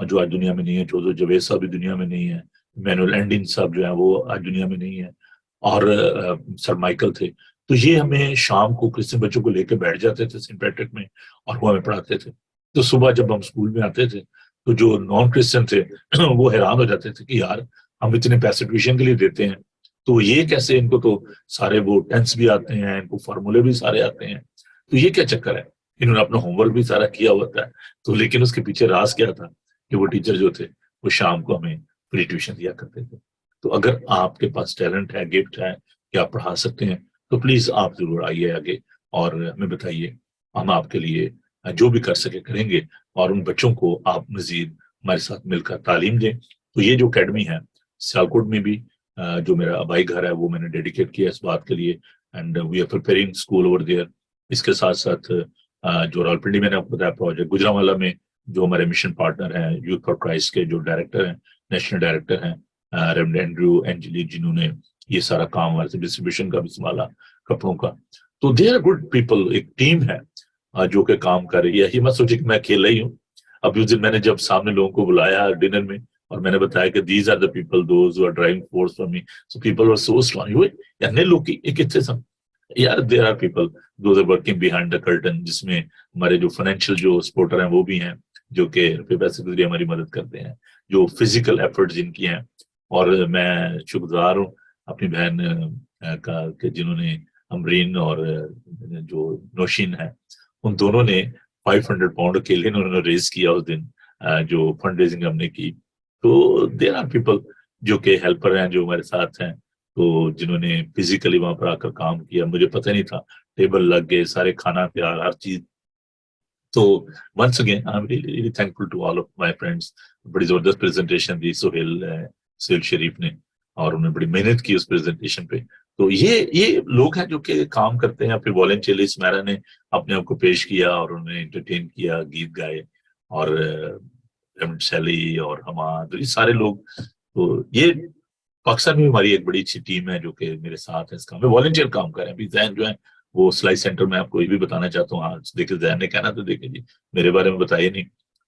اور جو آج دنیا میں نہیں ہے، چودھری جاوید صاحب بھی دنیا میں نہیں ہے، مینول اینڈن صاحب جو ہیں وہ آج دنیا میں نہیں ہے، اور سر مائیکل تھے. تو یہ ہمیں شام کو کرسچن بچوں کو لے کے بیٹھ جاتے تھے سینٹ پیٹرک میں، اور وہ ہمیں پڑھاتے تھے. تو صبح جب ہم اسکول میں آتے تھے تو جو نان کرسچن تھے وہ حیران ہو جاتے تھے کہ یار ہم اتنے پیسے ٹیوشن کے لیے دیتے ہیں، تو یہ کیسے، ان کو تو سارے وہ ٹینس بھی آتے ہیں، ان کو فارمولے بھی سارے آتے ہیں، تو یہ کیا چکر ہے، انہوں نے اپنا ہوم ورک بھی سارا کیا ہوتا ہے. تو لیکن اس کے پیچھے راز کیا تھا کہ وہ ٹیچر جو تھے وہ شام کو ہمیں فری ٹیوشن دیا کرتے تھے. تو اگر آپ کے پاس ٹیلنٹ ہے، گفٹ ہے کہ آپ پڑھا سکتے ہیں، تو پلیز آپ ضرور آئیے آگے اور ہمیں بتائیے، ہم آپ کے لیے جو بھی کر سکے کریں گے، اور ان بچوں کو آپ مزید ہمارے ساتھ مل کر تعلیم دیں. تو یہ جو اکیڈمی ہے سیالکوٹ میں بھی جو میرا آبائی گھر ہے وہ میں نے ڈیڈیکیٹ کیا اس بات کے لیے، and we are preparing school over there. اس کے ساتھ ساتھ جو راولپنڈی میں نے آپ کو بتایا پروجیکٹ، گجرانوالہ میں جو ہمارے مشن پارٹنر ہیں یوتھ فار کرائسٹ کے جو ڈائریکٹر ہیں، نیشنل ڈائریکٹر ہیں ریورنڈ اینڈریو اینجلی، جنہوں نے یہ سارا کام ہمارے سے ڈسٹریبیوشن کا بھی سنبھالا کپڑوں کا. تو دے آر گڈ پیپل، ایک ٹیم ہے جو کہ کام کر رہی ہے. یہ مت سوچے کہ میں اکیلا ہی ہوں. اب اس دن میں نے جب سامنے لوگوں کو بلایا ڈنر میں اور میں نے بتایا کہ these are the people those who are driving force for me, so people are so strong ہوئے یار نے لوگ یہ کتنے سن یار there are people those are working behind the curtain, جس میں ہمارے جو فائنینشیل جو سپورٹر ہیں وہ بھی ہیں جو کہ پیسے کے ذریعے ہماری مدد کرتے ہیں، جو فزیکل ایفرٹس جن کی ہیں. اور میں شکر گزار ہوں اپنی بہن کا کہ جنہوں نے امرین اور جو نوشین ہے ان دونوں نے 500 پاؤنڈ اکیلے انہوں نے ریز کیا اس دن جو فنڈ ریزنگ ہم نے کی. تو دیر آر پیپل جو کہ ہیلپر ہیں جو ہمارے ساتھ ہیں، تو جنہوں نے فزیکلی وہاں پر آ کر کام کیا. مجھے پتہ نہیں تھا، ٹیبل لگ گئے، سارے کھانا تیار، ہر چیز. تو once again I am really thankful to all of my friends. بڑی زبردست پریزنٹیشن دی سہیل شریف نے، اور انہوں نے بڑی محنت کی اس پریزنٹیشن پہ. تو یہ لوگ ہیں جو کہ کام کرتے ہیں. پھر والنٹیئرلی سمیرا نے اپنے آپ کو پیش کیا اور انہوں نے انٹرٹین کیا، گیت گائے، اور سیلی اور حماد، یہ سارے لوگ. تو یہ پاکستان میں ہماری ایک بڑی اچھی ٹیم ہے جو کہ میرے ساتھ ہے اس کام میں، والنٹیئر کام کر رہے ہیں. ابھی زین جو ہے وہ سلائی سینٹر میں آپ کو یہ بھی بتانا چاہتا ہوں. آج دیکھیں زین نے کہنا تو دیکھیں جی میرے بارے میں بتائیے نہیں.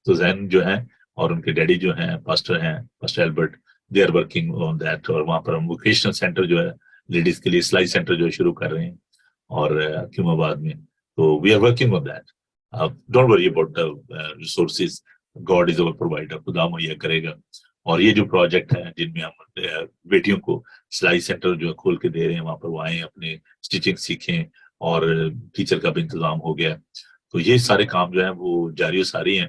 تو زین جو ہیں اور ان کے ڈیڈی جو ہیں پاسٹر ہیں، pastor Albert, they are working on that. اور وہاں پر ہم ووکیشنل سینٹر جو ہے لیڈیز کے لیے سلائی سینٹر جو ہے شروع کر رہے ہیں اور حکیم آباد میں. تو we are working on that. Don't worry about the resources, God is our provider, خدا مہیا کرے گا. اور یہ جو پروجیکٹ ہے جن میں ہم بیٹیوں کو سلائی سینٹر جو کھول کے دے رہے ہیں، وہاں پر وہ آئیں، اپنے اسٹیچنگ سیکھیں، اور ٹیچر کا بھی انتظام ہو گیا. تو یہ سارے کام جو ہیں وہ جاری و ساری ہیں.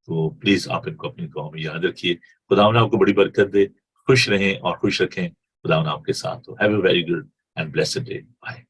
تو پلیز آپ ان کو اپنی دعاؤں میں یاد رکھیے. خدا نے آپ کو بڑی برکت دے، خوش رہیں اور خوش رکھیں. خدا آپ کے ساتھ ہو. Have a very good and blessed day. Bye.